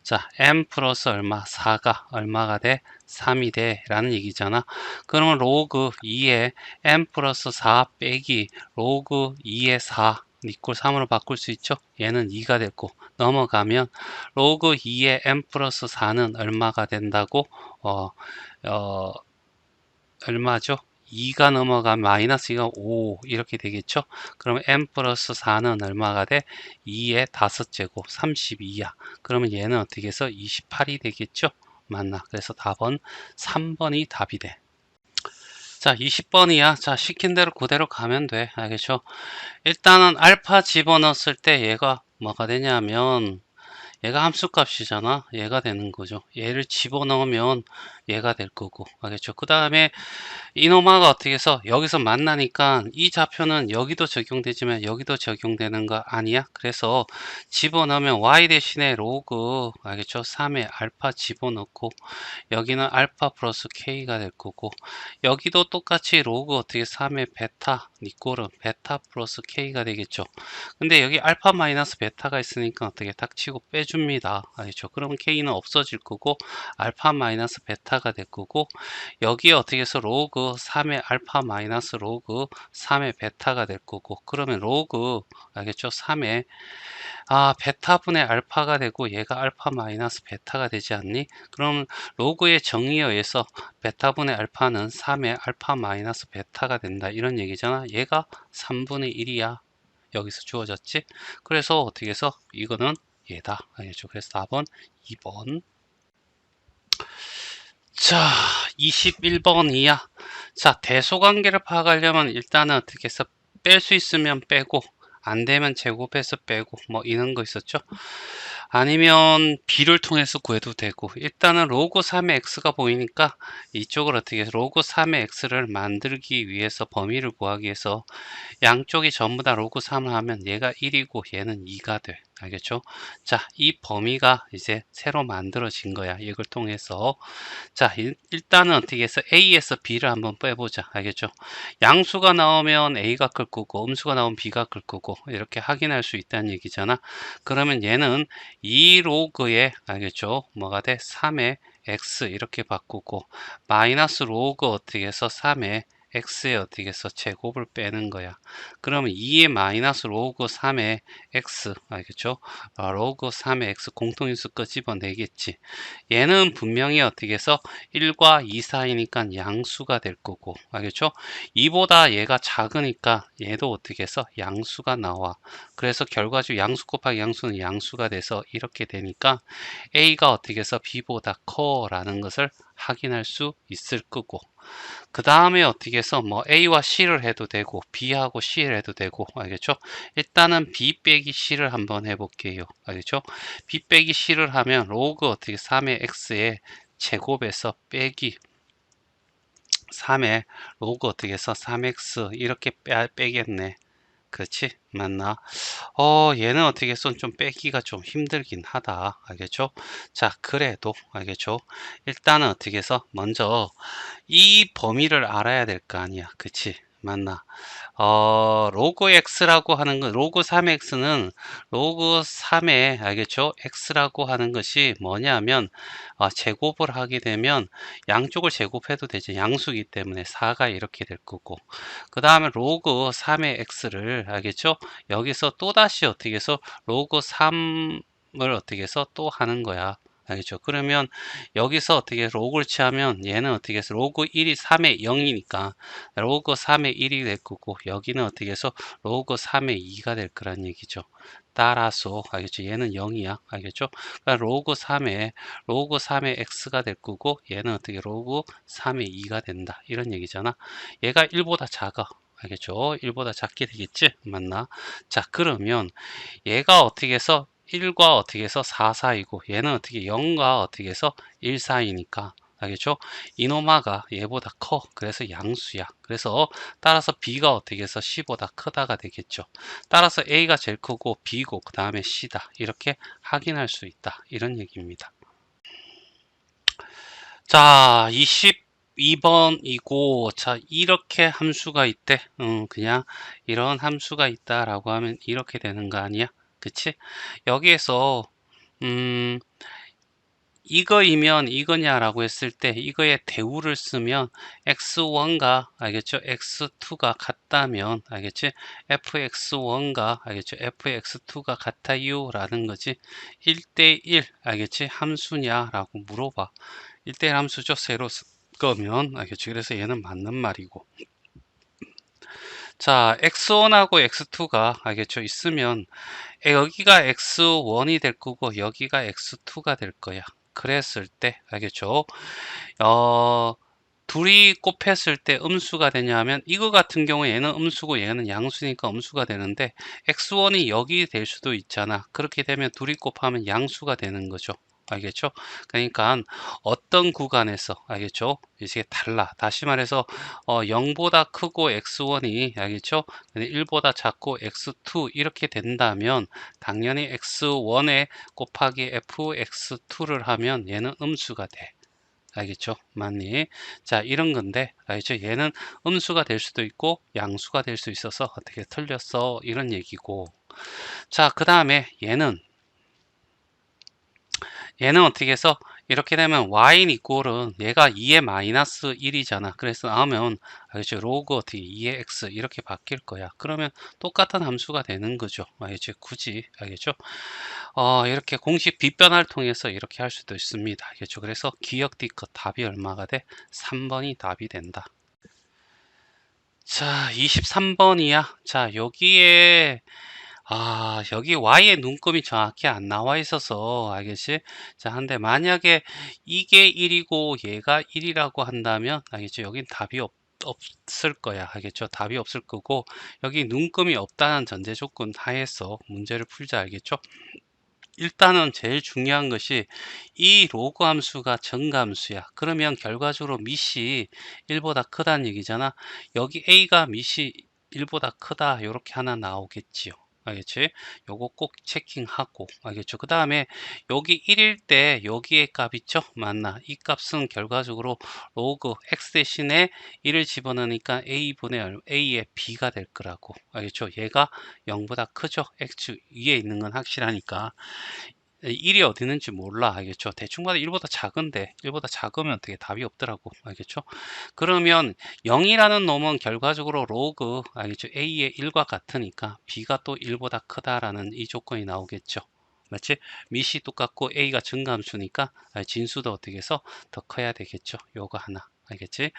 자, m 플러스 얼마? 4가 얼마가 돼? 3이 돼 라는 얘기잖아. 그러면 로그 2에 m 플러스 4 빼기 로그 2에 4 이꼴 3으로 바꿀 수 있죠. 얘는 2가 됐고 넘어가면 로그 2에 m 플러스 4는 얼마가 된다고? 얼마죠? 2가 넘어가면 마이너스 2가 5 이렇게 되겠죠. 그러면 m 플러스 4는 얼마가 돼? 2의 5제곱 32야. 그러면 얘는 어떻게 해서 28이 되겠죠. 맞나? 그래서 답은 3번이 답이 돼. 자, 20번이야. 자, 시킨 대로 그대로 가면 돼. 알겠죠? 일단은 알파 집어넣었을 때 얘가 뭐가 되냐면 얘가 함수값이잖아. 얘가 되는 거죠. 얘를 집어넣으면 얘가 될 거고. 알겠죠? 그 다음에 이노마가 어떻게 해서 여기서 만나니까 이 좌표는 여기도 적용되지만 여기도 적용되는 거 아니야? 그래서 집어넣으면 y 대신에 로그 알겠죠? 3에 알파 집어넣고 여기는 알파 플러스 k가 될 거고 여기도 똑같이 로그 어떻게 3에 베타 니꼴은 베타 플러스 k가 되겠죠. 근데 여기 알파 마이너스 베타가 있으니까 어떻게 딱 치고 빼줍니다. 알겠죠? 그러면 k는 없어질 거고 알파 마이너스 베타가 될 거고 여기에 어떻게 해서 로그 3의 알파 마이너스 로그 3의 베타가 될 거고 그러면 로그 알겠죠? 3의 베타분의 알파가 되고 얘가 알파 마이너스 베타가 되지 않니? 그럼 로그의 정의에 의해서 베타분의 알파는 3의 알파 마이너스 베타가 된다 이런 얘기잖아. 얘가 3분의 1이야. 여기서 주어졌지? 그래서 어떻게 해서 이거는 얘다. 알겠죠? 그래서 답은 2번. 자, 21번이야. 자, 대소관계를 파악하려면 일단은 어떻게 해서 뺄 수 있으면 빼고 안 되면 제곱해서 빼고 뭐 이런 거 있었죠. 아니면 b를 통해서 구해도 되고, 일단은 로그 3의 x가 보이니까 이쪽을 어떻게 해서 로그 3의 x를 만들기 위해서 범위를 구하기 위해서 양쪽이 전부 다 로그 3을 하면 얘가 1이고 얘는 2가 돼. 알겠죠? 자, 이 범위가 이제 새로 만들어진 거야. 이걸 통해서. 자, 일단은 어떻게 해서 A에서 B를 한번 빼보자. 알겠죠? 양수가 나오면 A가 클 거고, 음수가 나오면 B가 클 거고, 이렇게 확인할 수 있다는 얘기잖아. 그러면 얘는 2로그에, 알겠죠? 뭐가 돼? 3의 X 이렇게 바꾸고, 마이너스 로그 어떻게 해서 3의 x에 어떻게 해서 제곱을 빼는 거야. 그러면 2의 마이너스 로그 3의 x, 알겠죠? 로그 3의 x 공통인수 끄집어내겠지. 얘는 분명히 어떻게 해서 1과 2 사이니까 양수가 될 거고, 알겠죠? 2보다 얘가 작으니까 얘도 어떻게 해서 양수가 나와. 그래서 결과적으로 양수 곱하기 양수는 양수가 돼서 이렇게 되니까 A가 어떻게 해서 B보다 커라는 것을 확인할 수 있을 거고, 그 다음에 어떻게 해서 뭐 A와 C를 해도 되고 B하고 C를 해도 되고, 알겠죠? 일단은 B 빼기 C를 한번 해볼게요. 알겠죠? B 빼기 C를 하면 로그 어떻게 3의 X의 제곱에서 빼기 3의 로그 어떻게 해서 3X 이렇게 빼겠네. 그렇지? 맞나? 얘는 어떻게 해서 좀 빼기가 좀 힘들긴 하다. 알겠죠? 자, 그래도 알겠죠? 일단은 어떻게 해서 먼저 이 범위를 알아야 될 거 아니야. 그치? 맞나? 로그 x라고 하는 건, 로그 3x는 로그 3에, 알겠죠? x라고 하는 것이 뭐냐면, 제곱을 하게 되면 양쪽을 제곱해도 되지. 양수기 때문에 4가 이렇게 될 거고. 그 다음에 로그 3의 x를, 알겠죠? 여기서 또다시 어떻게 해서 로그 3을 어떻게 해서 또 하는 거야. 알겠죠? 그러면 여기서 어떻게 해서 로그를 취하면 얘는 어떻게 해서 로그 1이 3의 0이니까 로그 3의 1이 될 거고, 여기는 어떻게 해서 로그 3의 2가 될 거란 얘기죠. 따라서 알겠죠? 얘는 0이야. 알겠죠? 그러니까 로그 3의 x가 될 거고, 얘는 어떻게 로그 3의 2가 된다. 이런 얘기잖아. 얘가 1보다 작아. 알겠죠? 1보다 작게 되겠지? 맞나? 자, 그러면 얘가 어떻게 해서 1과 어떻게 해서 4 사이고, 얘는 어떻게 0과 어떻게 해서 1 사이니까, 알겠죠? 이노마가 얘보다 커. 그래서 양수야. 그래서 따라서 B가 어떻게 해서 C보다 크다가 되겠죠. 따라서 A가 제일 크고 B고 그 다음에 C다. 이렇게 확인할 수 있다. 이런 얘기입니다. 자, 22번이고, 자, 이렇게 함수가 있대. 그냥 이런 함수가 있다라고 하면 이렇게 되는 거 아니야? 그치? 여기에서, 음, 이거이면 이거냐라고 했을 때 이거의 대우를 쓰면 x1과 알겠죠? x2가 같다면 알겠지? fx1과 알겠죠? fx2가 같아요 라는 거지. 1대1 알겠지? 함수냐라고 물어봐. 1대1 함수죠. 세로 쓸 거면 알겠죠? 그래서 얘는 맞는 말이고, 자, x1하고 x2가 알겠죠? 있으면 여기가 x1이 될 거고 여기가 x2가 될 거야. 그랬을 때 알겠죠? 어, 둘이 곱했을 때 음수가 되냐면 이거 같은 경우에 얘는 음수고 얘는 양수니까 음수가 되는데, x1이 여기 될 수도 있잖아. 그렇게 되면 둘이 곱하면 양수가 되는 거죠. 알겠죠? 그러니까 어떤 구간에서 알겠죠? 이게 달라. 다시 말해서 0보다 크고 x1이 알겠죠? 1보다 작고 x2 이렇게 된다면 당연히 x1에 곱하기 fx2를 하면 얘는 음수가 돼. 알겠죠? 맞니? 자, 이런 건데, 알겠죠? 얘는 음수가 될 수도 있고 양수가 될 수 있어서 어떻게 틀렸어? 이런 얘기고. 자, 그 다음에 얘는 어떻게 해서 이렇게 되면 y는 이꼴은 얘가 2의 마이너스 1이잖아. 그래서 나오면 알겠죠? 로그 어떻게 2의 x 이렇게 바뀔 거야. 그러면 똑같은 함수가 되는 거죠. 알겠죠? 굳이 알겠죠? 이렇게 공식 빗변화를 통해서 이렇게 할 수도 있습니다. 알겠죠? 그래서 기억 D컷 답이 얼마가 돼? 3번이 답이 된다. 자, 23번이야. 자, 여기 Y의 눈금이 정확히 안 나와 있어서, 알겠지? 자, 근데 만약에 이게 1이고 얘가 1이라고 한다면, 알겠죠? 여긴 답이 없을 거야. 알겠죠? 답이 없을 거고, 여기 눈금이 없다는 전제 조건 하에서 문제를 풀자. 알겠죠? 일단은 제일 중요한 것이 이 로그 함수가 정감수야. 그러면 결과적으로 밑이 1보다 크다는 얘기잖아. 여기 A가 밑이 1보다 크다. 이렇게 하나 나오겠지요. 알겠지? 요거 꼭 체킹하고 알겠죠? 그 다음에 여기 1일 때 여기에 값 있죠? 맞나? 이 값은 결과적으로 로그 x 대신에 1을 집어넣으니까 a분의 a의 b가 될 거라고 알겠죠? 얘가 0보다 크죠? x 위에 있는 건 확실하니까 1이 어디 있는지 몰라 알겠죠? 대충 봐도 1보다 작은데 1보다 작으면 되게 답이 없더라고 알겠죠? 그러면 0이라는 놈은 결과적으로 로그 알겠죠? a의 1과 같으니까 b가 또 1보다 크다라는 이 조건이 나오겠죠? 맞지? 밑이 똑같고 a가 증가함수니까 진수도 어떻게 해서 더 커야 되겠죠? 요거 하나 알겠지?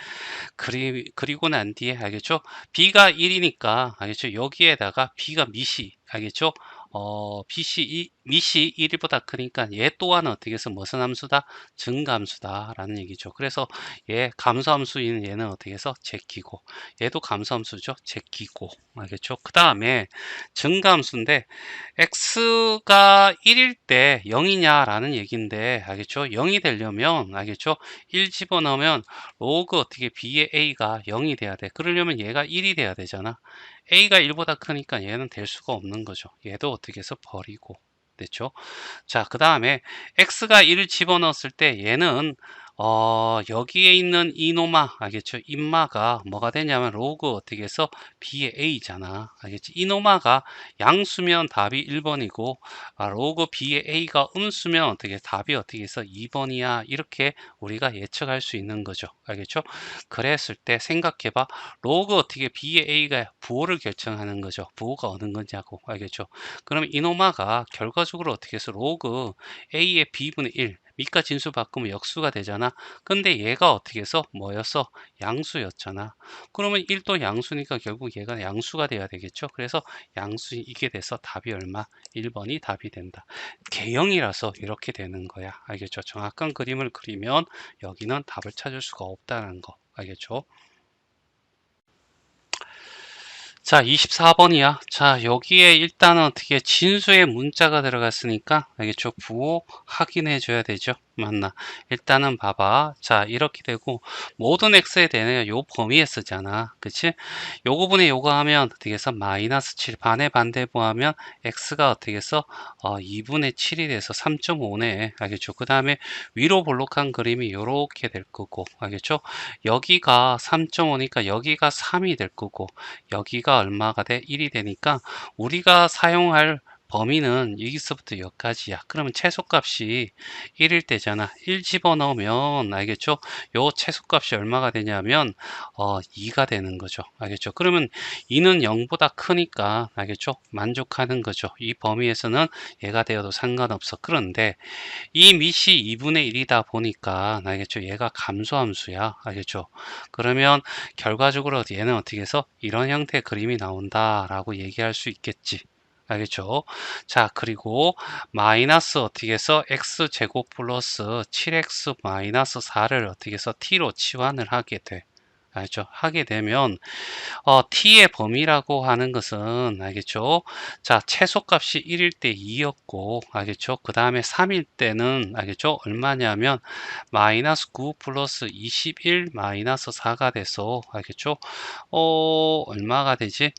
그리고 난 뒤에 알겠죠? b가 1이니까 알겠죠? 여기에다가 b가 밑이 알겠죠? 밑이 1보다 크니까 얘 또한 어떻게 해서 무슨 함수다? 증감수다 라는 얘기죠. 그래서 얘 감소함수인 얘는 어떻게 해서 제끼고 얘도 감소함수죠. 제끼고 알겠죠? 그 다음에 증감수인데 x가 1일 때 0이냐 라는 얘기인데 알겠죠? 0이 되려면 알겠죠? 1 집어넣으면 로그 어떻게 b의 a가 0이 돼야 돼. 그러려면 얘가 1이 돼야 되잖아. a가 1보다 크니까 얘는 될 수가 없는 거죠. 얘도 어떻게 해서 버리고 됐죠. 자, 그 다음에 x가 1을 집어넣었을 때 얘는 여기에 있는 이노마 알겠죠? 인마가 뭐가 되냐면 로그 어떻게 해서 b의 a잖아. 알겠지? 이노마가 양수면 답이 1번이고 로그 b의 a가 음수면 어떻게 답이 어떻게 해서 2번이야. 이렇게 우리가 예측할 수 있는 거죠. 알겠죠? 그랬을 때 생각해봐. 로그 어떻게 b의 a가 부호를 결정하는 거죠. 부호가 어느 거냐고 알겠죠? 그럼 이노마가 결과적으로 어떻게 해서 로그 a의 b분의 1 밑과 진수 바꾸면 역수가 되잖아. 근데 얘가 어떻게 해서 뭐였어? 양수였잖아. 그러면 1도 양수니까 결국 얘가 양수가 돼야 되겠죠. 그래서 양수 이게 돼서 답이 얼마? 1번이 답이 된다. 개형이라서 이렇게 되는 거야. 알겠죠? 정확한 그림을 그리면 여기는 답을 찾을 수가 없다는 거. 알겠죠? 자, 24번이야. 자, 여기에 일단은 어떻게 진수의 문자가 들어갔으니까 알겠죠? 부호 확인해 줘야 되죠. 맞나? 일단은 봐봐. 자, 이렇게 되고 모든 x에 대해 요 범위에 쓰잖아. 그치? 요거 분의 요거 하면 어떻게 해서 마이너스 7 반의 반대부 하면 x가 어떻게 해서 2분의 7이 돼서 3.5네. 알겠죠? 그 다음에 위로 볼록한 그림이 요렇게 될 거고 알겠죠? 여기가 3.5니까 여기가 3이 될 거고 여기가 얼마가 돼? 1이 되니까 우리가 사용할 범위는 여기서부터 여기까지야. 그러면 최소값이 1일 때잖아. 1 집어넣으면 알겠죠? 요 최소값이 얼마가 되냐면 2가 되는 거죠. 알겠죠? 그러면 2는 0보다 크니까 알겠죠? 만족하는 거죠. 이 범위에서는 얘가 되어도 상관없어. 그런데 이 밑이 2분의 1이다 보니까 알겠죠? 얘가 감소함수야. 알겠죠? 그러면 결과적으로 얘는 어떻게 해서 이런 형태의 그림이 나온다라고 얘기할 수 있겠지. 알겠죠? 자, 그리고 마이너스 어떻게 해서 x제곱 플러스 7x 마이너스 4를 어떻게 해서 t로 치환을 하게 돼. 알죠? 하게 되면 t의 범위라고 하는 것은 알겠죠? 자, 최소값이 1일 때 2였고 알겠죠? 그 다음에 3일 때는 알겠죠? 얼마냐면 마이너스 9 플러스 21 마이너스 4가 돼서 알겠죠? 얼마가 되지?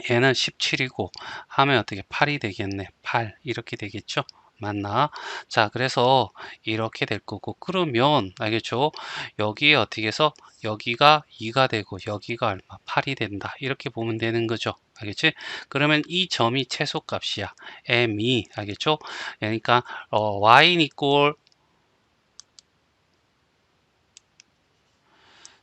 얘는 17이고 하면 어떻게 8이 되겠네. 8 이렇게 되겠죠? 맞나? 자, 그래서 이렇게 될 거고 그러면 알겠죠? 여기에 어떻게 해서 여기가 2가 되고 여기가 얼마? 8이 된다. 이렇게 보면 되는 거죠. 알겠지? 그러면 이 점이 최소값이야. m이 알겠죠? 그러니까 y 이꼴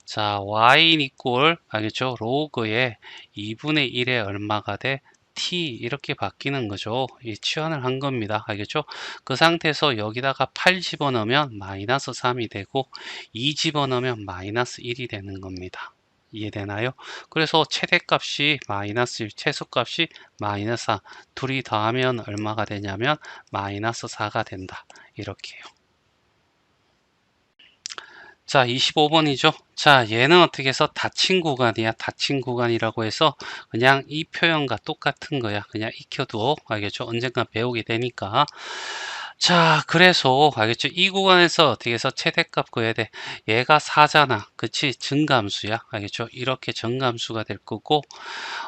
자, y 이꼴 알겠죠? 로그의 2분의 1에 얼마가 돼? t 이렇게 바뀌는 거죠. 이 치환을 한 겁니다. 알겠죠? 그 상태에서 여기다가 8 집어넣으면 마이너스 3이 되고 2 집어넣으면 마이너스 1이 되는 겁니다. 이해되나요? 그래서 최대값이 마이너스 1, 최소값이 마이너스 4 둘이 더하면 얼마가 되냐면 마이너스 4가 된다. 이렇게요. 자, 25번이죠. 자, 얘는 어떻게 해서 닫힌 구간이야. 닫힌 구간이라고 해서 그냥 이 표현과 똑같은 거야. 그냥 익혀두어. 알겠죠? 언젠가 배우게 되니까. 자, 그래서 알겠죠? 이 구간에서 어떻게 해서 최대값 구해야 돼. 얘가 4잖아. 그치? 증감수야. 알겠죠? 이렇게 정감수가 될 거고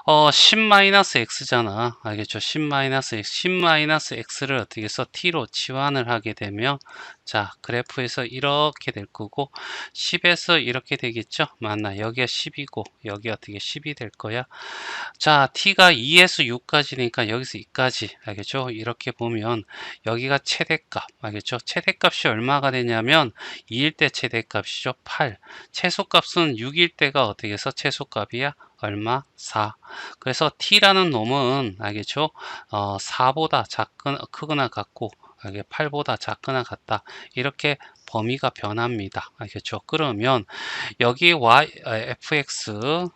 10-x잖아. 알겠죠? 10-x, 10-x를 어떻게 해서 t로 치환을 하게 되면 자, 그래프에서 이렇게 될 거고 10에서 이렇게 되겠죠? 맞나? 여기가 10이고 여기 어떻게 10이 될 거야? 자, t가 2에서 6까지니까 여기서 2까지 알겠죠? 이렇게 보면 여기가 최대값 알겠죠? 최대값이 얼마가 되냐면 2일 때 최대값이죠. 8. 최소값은 6일 때가 어떻게 해서 최소값이야? 얼마? 4. 그래서 t라는 놈은 알겠죠? 4보다 크거나 같고 이게 8보다 작거나 같다. 이렇게 범위가 변합니다. 알겠죠? 그러면 여기 fx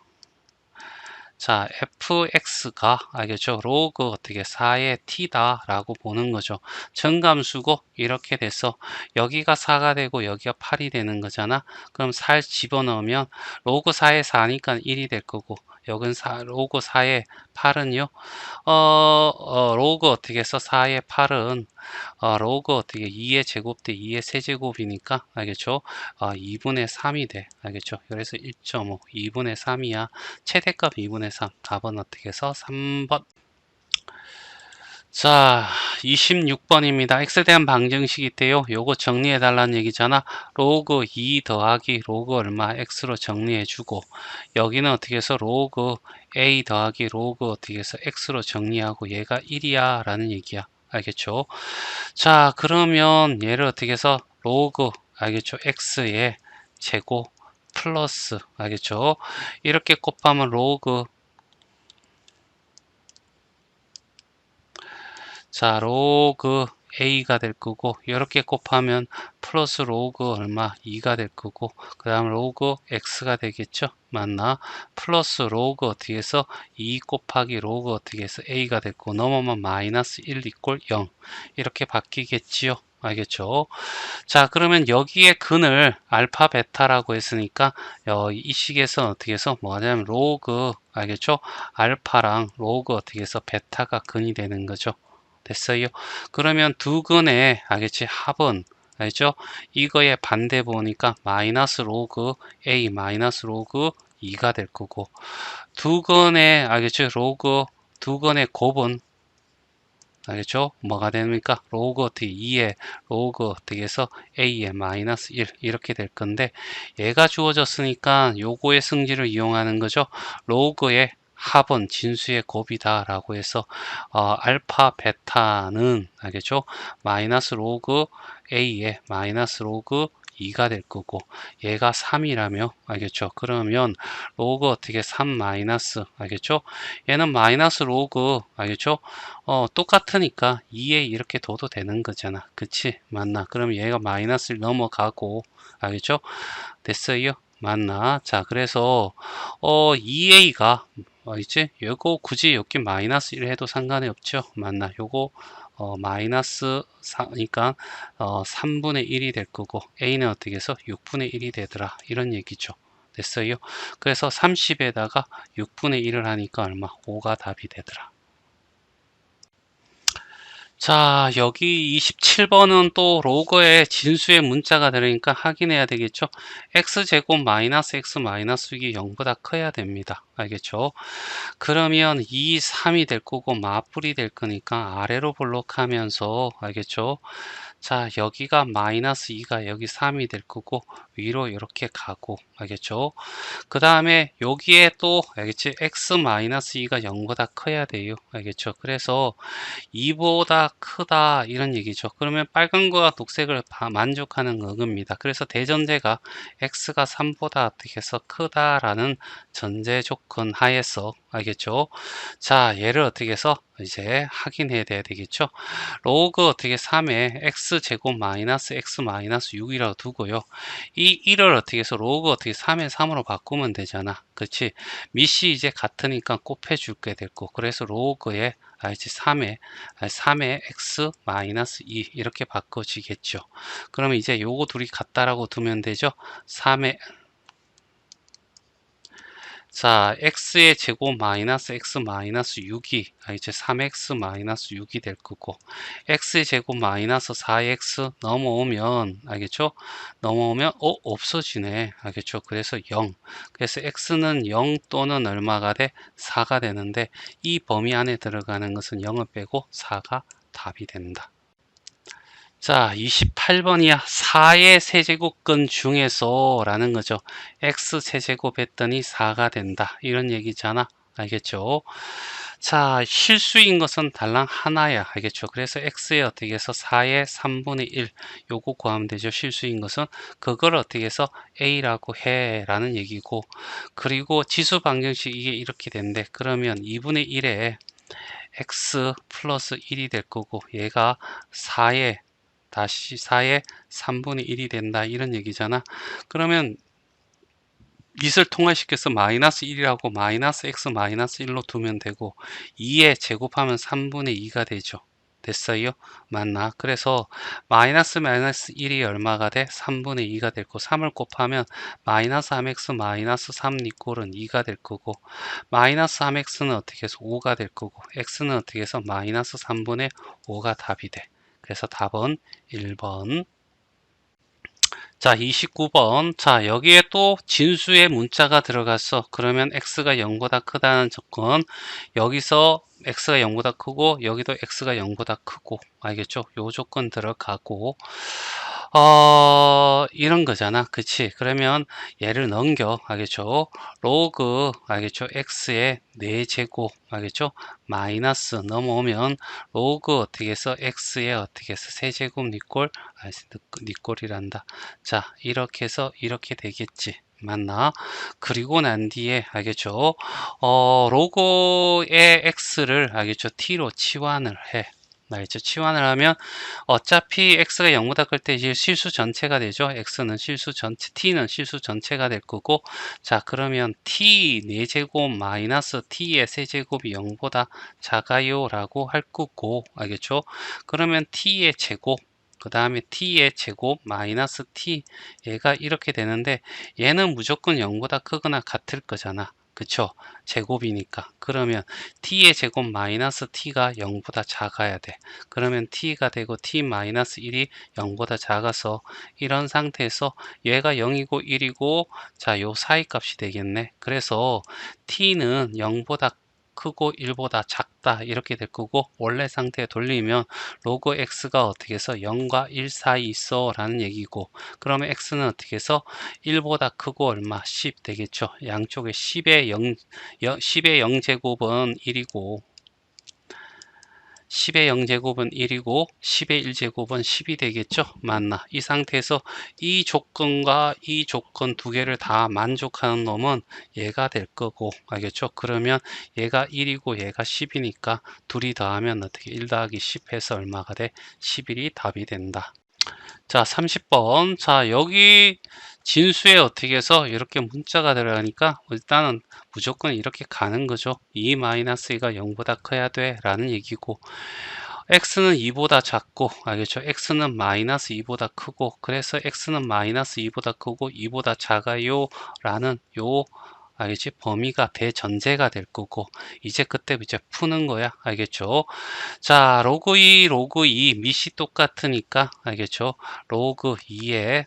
자, fx가 알겠죠? 로그 어떻게 4의 t다 라고 보는 거죠. 정감수고 이렇게 돼서 여기가 4가 되고 여기가 8이 되는 거잖아. 그럼 4 집어넣으면 로그 4의 4니까 1이 될 거고 여긴 로그 4의 8은요. 로그 어떻게 해서 4의 8은 로그 어떻게 2의 제곱 대 2의 세제곱이니까 알겠죠? 2분의 3이 돼. 알겠죠? 그래서 1.5 2분의 3이야. 최대값 2분의 3. 답은 어떻게 해서 3번. 자, 26번입니다. x에 대한 방정식이 있대요. 요거 정리해 달라는 얘기잖아. 로그 2 더하기 로그 얼마 x로 정리해 주고 여기는 어떻게 해서 로그 a 더하기 로그 어떻게 해서 x로 정리하고 얘가 1이야 라는 얘기야. 알겠죠? 자, 그러면 얘를 어떻게 해서 로그 알겠죠? x의 제곱 플러스 알겠죠? 이렇게 곱하면 로그 자, 로그 a가 될 거고 이렇게 곱하면 플러스 로그 얼마 2가 될 거고 그 다음 로그 x가 되겠죠. 맞나? 플러스 로그 어떻게 해서 2 곱하기 로그 어떻게 해서 a가 될 거고 넘어오면 마이너스 1 이꼴 0 이렇게 바뀌겠지요. 알겠죠? 자, 그러면 여기에 근을 알파 베타라고 했으니까 이 식에서 어떻게 해서 뭐 하냐면 로그 알겠죠? 알파랑 로그 어떻게 해서 베타가 근이 되는 거죠. 됐어요? 그러면 두 근의 알겠지? 합은 알죠? 이거의 반대 보니까 마이너스 로그 a 마이너스 로그 2가 될 거고 두 근의 알겠죠? 로그 두 근의 곱은 알겠죠? 뭐가 됩니까? 로그 어떻게 2에 로그 어떻게 해서 a에 마이너스 1 이렇게 될 건데 얘가 주어졌으니까 요거의 승질을 이용하는 거죠. 로그의 합은 진수의 곱이다 라고 해서 알파 베타는 알겠죠? 마이너스 로그 a에 마이너스 로그 2가 될 거고 얘가 3이라며 알겠죠? 그러면 로그 어떻게 3 마이너스 알겠죠? 얘는 마이너스 로그 알겠죠? 똑같으니까 2에 이렇게 둬도 되는 거잖아. 그치? 맞나? 그럼 얘가 마이너스를 넘어가고 알겠죠? 됐어요? 맞나? 자, 그래서 2a가 이제 요거 굳이 여기 마이너스 1 해도 상관이 없죠. 맞나? 요거 마이너스 4니까 3분의 1이 될 거고 a는 어떻게 해서 6분의 1이 되더라. 이런 얘기죠. 됐어요? 그래서 30에다가 6분의 1을 하니까 얼마? 5가 답이 되더라. 자, 여기 27번은 또 로그에 진수의 문자가 들으니까 확인해야 되겠죠? x제곱 마이너스 x 마이너스 6이 0보다 커야 됩니다. 알겠죠? 그러면 2, 3이 될 거고 마플이 될 거니까 아래로 볼록하면서 알겠죠? 자, 여기가 마이너스 2가 여기 3이 될 거고 위로 이렇게 가고 알겠죠? 그 다음에 여기에 또 알겠지? x 마이너스 2가 0보다 커야 돼요. 알겠죠? 그래서 2보다 크다 이런 얘기죠. 그러면 빨간 거와 녹색을 만족하는 어급니다. 그래서 대전제가 x가 3보다 어떻게 해서 크다라는 전제 조건 하에서 알겠죠? 자, 얘를 어떻게 해서 이제 확인해야 돼야 되겠죠? 로그 어떻게 3에 x제곱 마이너스 x 마이너스 6이라고 두고요. 이 1을 어떻게 해서 로그 어떻게 3에 3으로 바꾸면 되잖아. 그렇지? 밑이 이제 같으니까 곱해 줄게 됐고 그래서 로그에 알지? 3의 x 마이너스 2 이렇게 바꿔지겠죠. 그러면 이제 요거 둘이 같다라고 두면 되죠. 3의 자, x의 제곱 마이너스 x 마이너스 6이 이제 3x 마이너스 6이 될 거고 x의 제곱 마이너스 4x 넘어오면 알겠죠? 넘어오면 없어지네. 알겠죠? 그래서 0. 그래서 x는 0 또는 얼마가 돼? 4가 되는데 이 범위 안에 들어가는 것은 0을 빼고 4가 답이 된다. 자, 28번이야. 4의 세제곱근 중에서 라는 거죠. x 세제곱 했더니 4가 된다. 이런 얘기잖아. 알겠죠? 자, 실수인 것은 달랑 하나야. 알겠죠? 그래서 x에 어떻게 해서 4의 3분의 1 요거 구하면 되죠. 실수인 것은 그걸 어떻게 해서 a라고 해 라는 얘기고 그리고 지수 방정식 이게 이렇게 된대. 그러면 2분의 1에 x 플러스 1이 될 거고 얘가 4의 다시 4의 3분의 1이 된다 이런 얘기잖아. 그러면 밑을 통화시켜서 마이너스 1이라고 마이너스 x 마이너스 1로 두면 되고 2에 제곱하면 3분의 2가 되죠. 됐어요? 맞나? 그래서 마이너스 1이 얼마가 돼? 3분의 2가 될 거고 3을 곱하면 마이너스 3x 마이너스 3 니꼴은 2가 될 거고 마이너스 3x는 어떻게 해서 5가 될 거고 x는 어떻게 해서 마이너스 3분의 5가 답이 돼. 그래서 답은 1번. 자, 29번. 자, 여기에 또 진수의 문자가 들어갔어. 그러면 x가 0보다 크다는 조건. 여기서 x가 0보다 크고 여기도 x가 0보다 크고 알겠죠? 요 조건 들어가고 이런 거잖아. 그치? 그러면 얘를 넘겨. 알겠죠? 로그, 알겠죠? x의 4제곱, 알겠죠? 마이너스 넘어오면 로그 어떻게 해서 x의 어떻게 해서 세제곱 니꼴, 니꼴이란다. 자, 이렇게 해서 이렇게 되겠지. 맞나? 그리고 난 뒤에 알겠죠? 로고의 x를 알겠죠? t로 치환을 해. 알겠죠? 치환을 하면 어차피 x가 0보다 클 때 이제 실수 전체가 되죠. x는 실수 전체, t는 실수 전체가 될 거고 자 그러면 t 4제곱 마이너스 t의 세제곱이 0보다 작아요 라고 할 거고 알겠죠? 그러면 t의 제곱 그 다음에 t의 제곱 마이너스 t 얘가 이렇게 되는데 얘는 무조건 0보다 크거나 같을 거잖아. 그쵸? 제곱이니까. 그러면 t의 제곱 마이너스 t가 0보다 작아야 돼. 그러면 t가 되고 t 마이너스 1이 0보다 작아서 이런 상태에서 얘가 0이고 1이고 자, 요 사이 값이 되겠네. 그래서 t는 0보다 크고 1보다 작다 이렇게 될 거고 원래 상태에 돌리면 로그 x가 어떻게 해서 0과 1 사이 있어 라는 얘기고 그러면 x는 어떻게 해서 1보다 크고 얼마 10 되겠죠. 양쪽에 10의 10의 0제곱은 1이고 10의 0제곱은 1이고 10의 1제곱은 10이 되겠죠. 맞나? 이 상태에서 이 조건과 이 조건 두 개를 다 만족하는 놈은 얘가 될 거고 알겠죠? 그러면 얘가 1이고 얘가 10이니까 둘이 더하면 어떻게 1 더하기 10 해서 얼마가 돼? 11이 답이 된다. 자, 30번. 자, 여기 진수에 어떻게 해서 이렇게 문자가 들어가니까 일단은 무조건 이렇게 가는 거죠. 2-2가 0보다 커야 돼 라는 얘기고 x는 2보다 작고 알겠죠? x는 마이너스 2보다 크고 그래서 x는 마이너스 2보다 크고 2보다 작아요 라는 요 알겠지? 범위가 대전제가 될 거고 이제 그때 이제 푸는 거야. 알겠죠? 자, 로그 2, 로그 2 밑이 똑같으니까 알겠죠? 로그 2에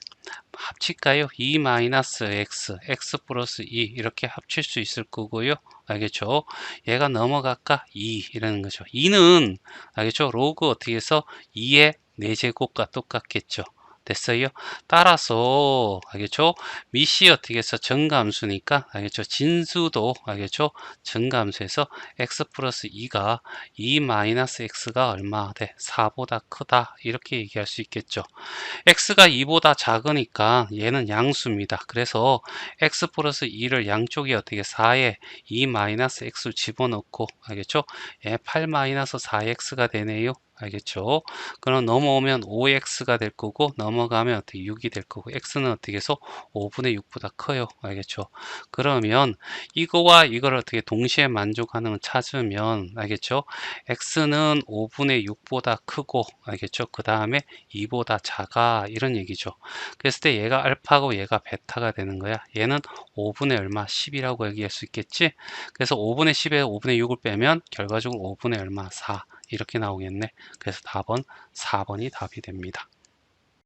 합칠까요? 2 마이너스 x, x 플러스 2 이렇게 합칠 수 있을 거고요. 알겠죠? 얘가 넘어갈까? 2 이라는 거죠. 2는 알겠죠? 로그 어떻게 해서 2의 4제곱과 똑같겠죠. 됐어요? 따라서 알겠죠? 밑이 어떻게 해서 정감수니까 알겠죠? 진수도 알겠죠? 정감수에서 x 플러스 2가 2 마이너스 x가 얼마 돼? 4보다 크다 이렇게 얘기할 수 있겠죠. x가 2보다 작으니까 얘는 양수입니다. 그래서 x 플러스 2를 양쪽에 어떻게 4에 2 마이너스 x를 집어넣고 알겠죠? 예, 8 마이너스 4x가 되네요. 알겠죠? 그럼 넘어오면 5x가 될 거고 넘어가면 어떻게 6이 될 거고 x는 어떻게 해서 5분의 6보다 커요. 알겠죠? 그러면 이거와 이걸 어떻게 동시에 만족하는 걸 찾으면 알겠죠? x는 5분의 6보다 크고 알겠죠? 그 다음에 2보다 작아 이런 얘기죠. 그랬을 때 얘가 알파고 얘가 베타가 되는 거야. 얘는 5분의 얼마? 10이라고 얘기할 수 있겠지? 그래서 5분의 10에 5분의 6을 빼면 결과적으로 5분의 얼마? 4 이렇게 나오겠네. 그래서 답은 4번이 답이 됩니다.